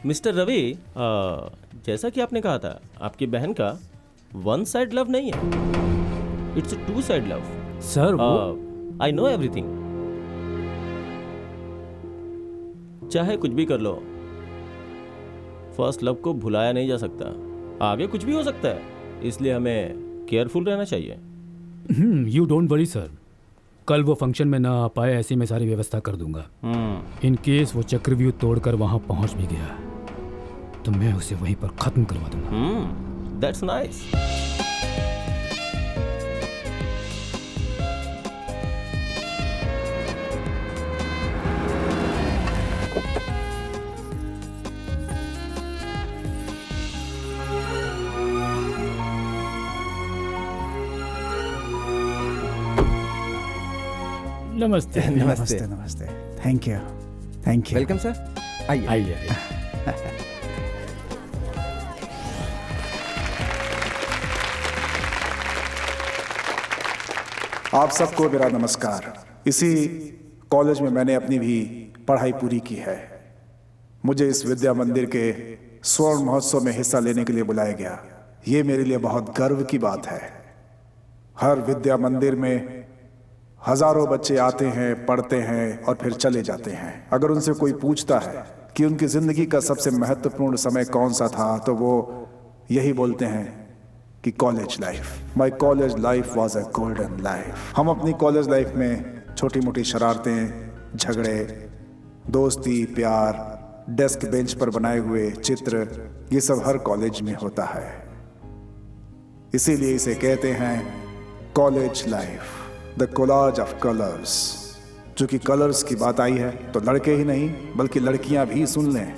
Mister Ravi, जैसा कि आपने कहा था, आपकी बहन का 1 साइड लव नहीं है, it's 2 side love. Sir I know everything. चाहे कुछ भी कर लो, फर्स्ट लव को भुलाया नहीं जा सकता। आगे कुछ भी हो सकता है, इसलिए हमें केयरफुल रहना चाहिए। यू डोंट वरी सर, कल वो फंक्शन में ना आ पाए, ऐसी मैं सारी व्यवस्था कर दूंगा। इन केस वो चक्रव्यूह तोड़कर वहां पहुंच भी गया तो मैं उसे वहीं पर खत्म करवा दूंगा। That's nice. नमस्ते। नमस्ते नमस्ते। Thank you, thank you. Welcome sir. आइए आइए। आप सबको मेरा नमस्कार। इसी कॉलेज में मैंने अपनी भी पढ़ाई पूरी की है। मुझे इस विद्या मंदिर के स्वर्ण महोत्सव में हिस्सा लेने के लिए बुलाया गया। ये मेरे लिए बहुत गर्व की बात है। हर विद्या मंदिर में हजारों बच्चे आते हैं, पढ़ते हैं और फिर चले जाते हैं। अगर उनसे कोई पूछता है कि उनकी जिंदगी का सबसे महत्वपूर्ण समय कौन सा था, तो वो यही बोलते हैं कि college life. My college life was a golden life. हम अपनी कॉलेज लाइफ में छोटी मोटी शरारतें, झगड़े, दोस्ती, प्यार, डेस्क बेंच पर बनाए हुए चित्र, ये सब हर कॉलेज में होता है। इसीलिए इसे कहते हैं college life, the collage of colours. चूंकि कलर्स की बात आई है तो लड़के ही नहीं बल्कि लड़कियां भी सुन लें,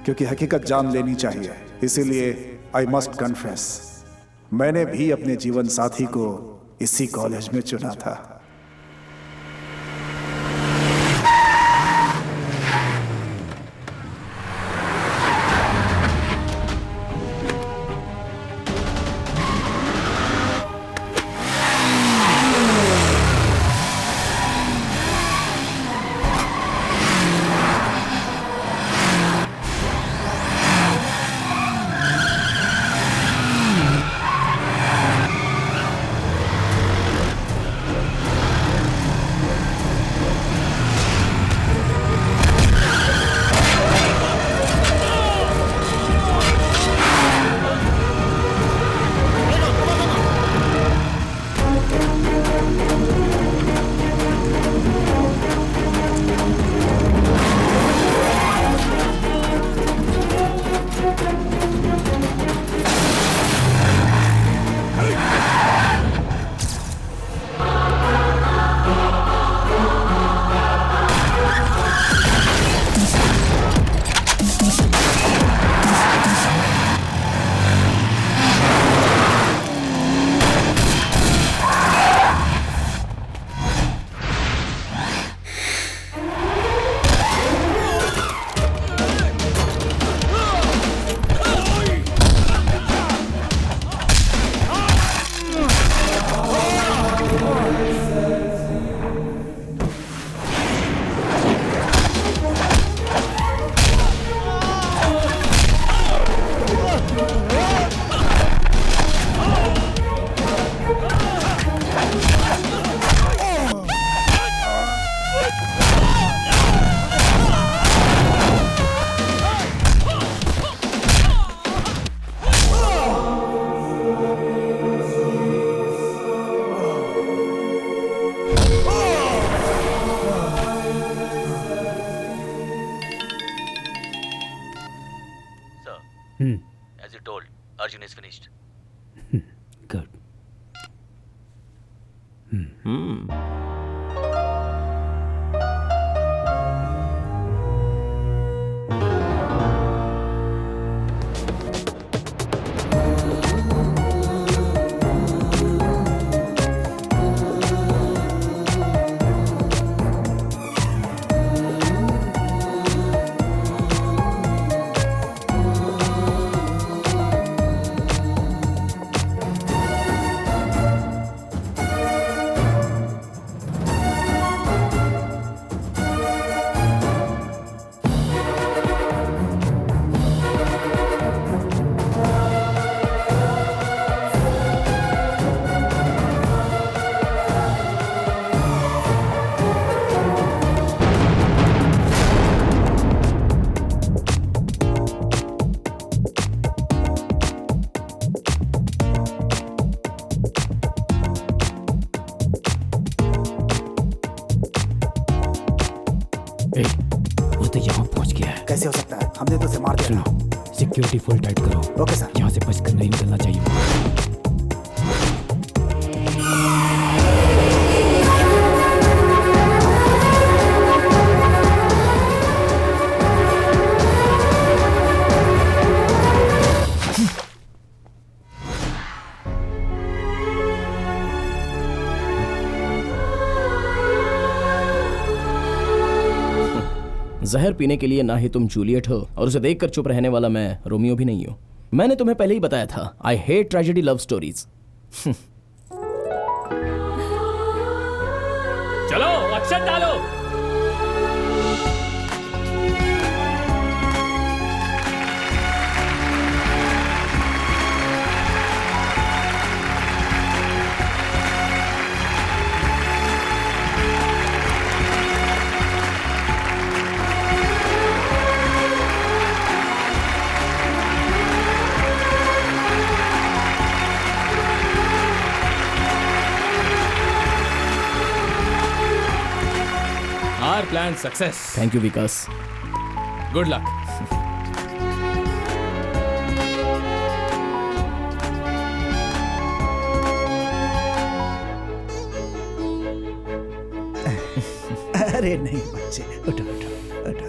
क्योंकि हकीकत जान लेनी चाहिए। इसीलिए आई मस्ट कन्फेस, मैंने भी अपने जीवन साथी को इसी कॉलेज में चुना था। As you told, Arjun is finished. Good. वो तो यहाँ पहुँच गया है। कैसे हो सकता है? हमने तो उसे मार दिया। सुनो, सिक्योरिटी फुल टाइट करो। Okay sir. यहाँ से बचकर नहीं निकलना चाहिए। जहर पीने के लिए ना ही तुम जूलियट हो और उसे देखकर चुप रहने वाला मैं रोमियो भी नहीं हूं। मैंने तुम्हें पहले ही बताया था, I hate tragedy love stories. चलो अक्षत डालो। Our plan success. Thank you Vikas. Good luck. अरे नहीं बच्चे, उठो उठो उठो।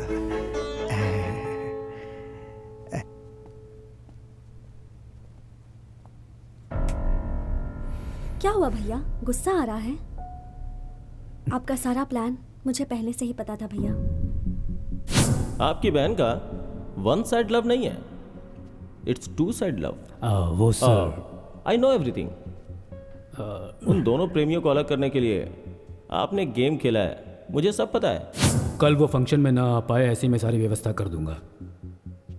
क्या हुआ भैया, गुस्सा आ रहा है? आपका सारा प्लान मुझे पहले से ही पता था भैया। आपकी बहन का वन साइड लव नहीं है, इट्स टू साइड लव। वो सर, आई नो एवरीथिंग। उन दोनों प्रेमियों को अलग करने के लिए आपने गेम खेला है, मुझे सब पता है। कल वो फंक्शन में ना आ पाए, ऐसी मैं सारी व्यवस्था कर दूंगा।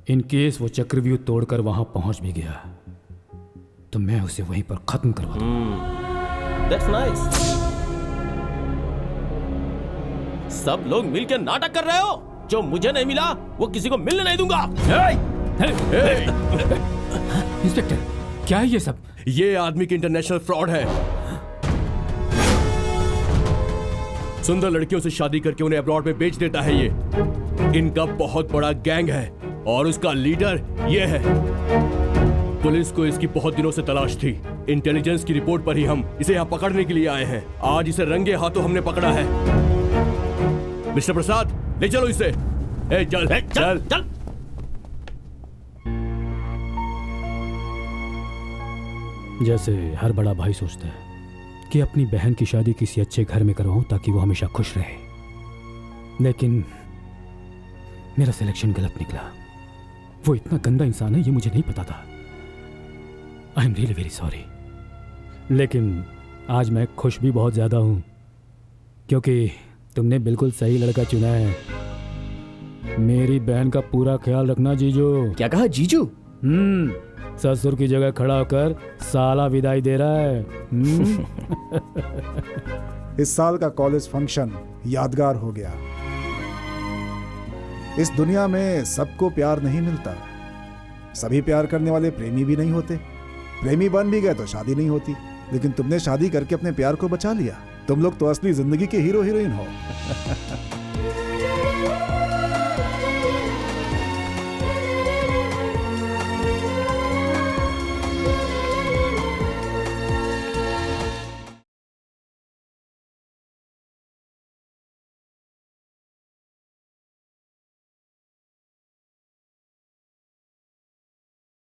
इन केस वो चक्रव्यूह तोड़कर वहां पहुंच भी गया तो मैं उसे वहीं पर खत्म करवा दूंगा। That's nice. सब लोग मिलकर नाटक कर रहे हो। जो मुझे नहीं मिला वो किसी को मिलने नहीं दूंगा। इंस्पेक्टर, क्या है ये सब? ये आदमी की इंटरनेशनल फ्रॉड है। सुंदर लड़कियों से शादी करके उन्हें अब्रॉड में बेच देता है। ये इनका बहुत बड़ा गैंग है और उसका लीडर ये है। पुलिस को इसकी बहुत दिनों से तलाश थी। इंटेलिजेंस की रिपोर्ट पर ही हम इसे यहाँ पकड़ने के लिए आए हैं। आज इसे रंगे हाथों हमने पकड़ा है। मिस्टर प्रसाद, ले चलो इसे। चल चल चल। जैसे हर बड़ा भाई सोचता है कि अपनी बहन की शादी किसी अच्छे घर में करवाऊं ताकि वो हमेशा खुश रहे, लेकिन मेरा सिलेक्शन गलत निकला। वो इतना गंदा इंसान है ये मुझे नहीं पता था। आई एम रियली वेरी सॉरी। लेकिन आज मैं खुश भी बहुत ज्यादा हूं क्योंकि तुमने बिल्कुल सही लड़का चुना है। मेरी बहन का पूरा ख्याल रखना जीजू। क्या कहा जीजू? ससुर की जगह खड़ा होकर साला विदाई दे रहा है। इस साल का कॉलेज फंक्शन यादगार हो गया। इस दुनिया में सबको प्यार नहीं मिलता। सभी प्यार करने वाले प्रेमी भी नहीं होते। प्रेमी बन भी गए तो शादी नहीं होती। लेकिन तुमने शादी करके अपने प्यार को बचा लिया। तुम लोग तो असली जिंदगी के हीरो हीरोइन हो।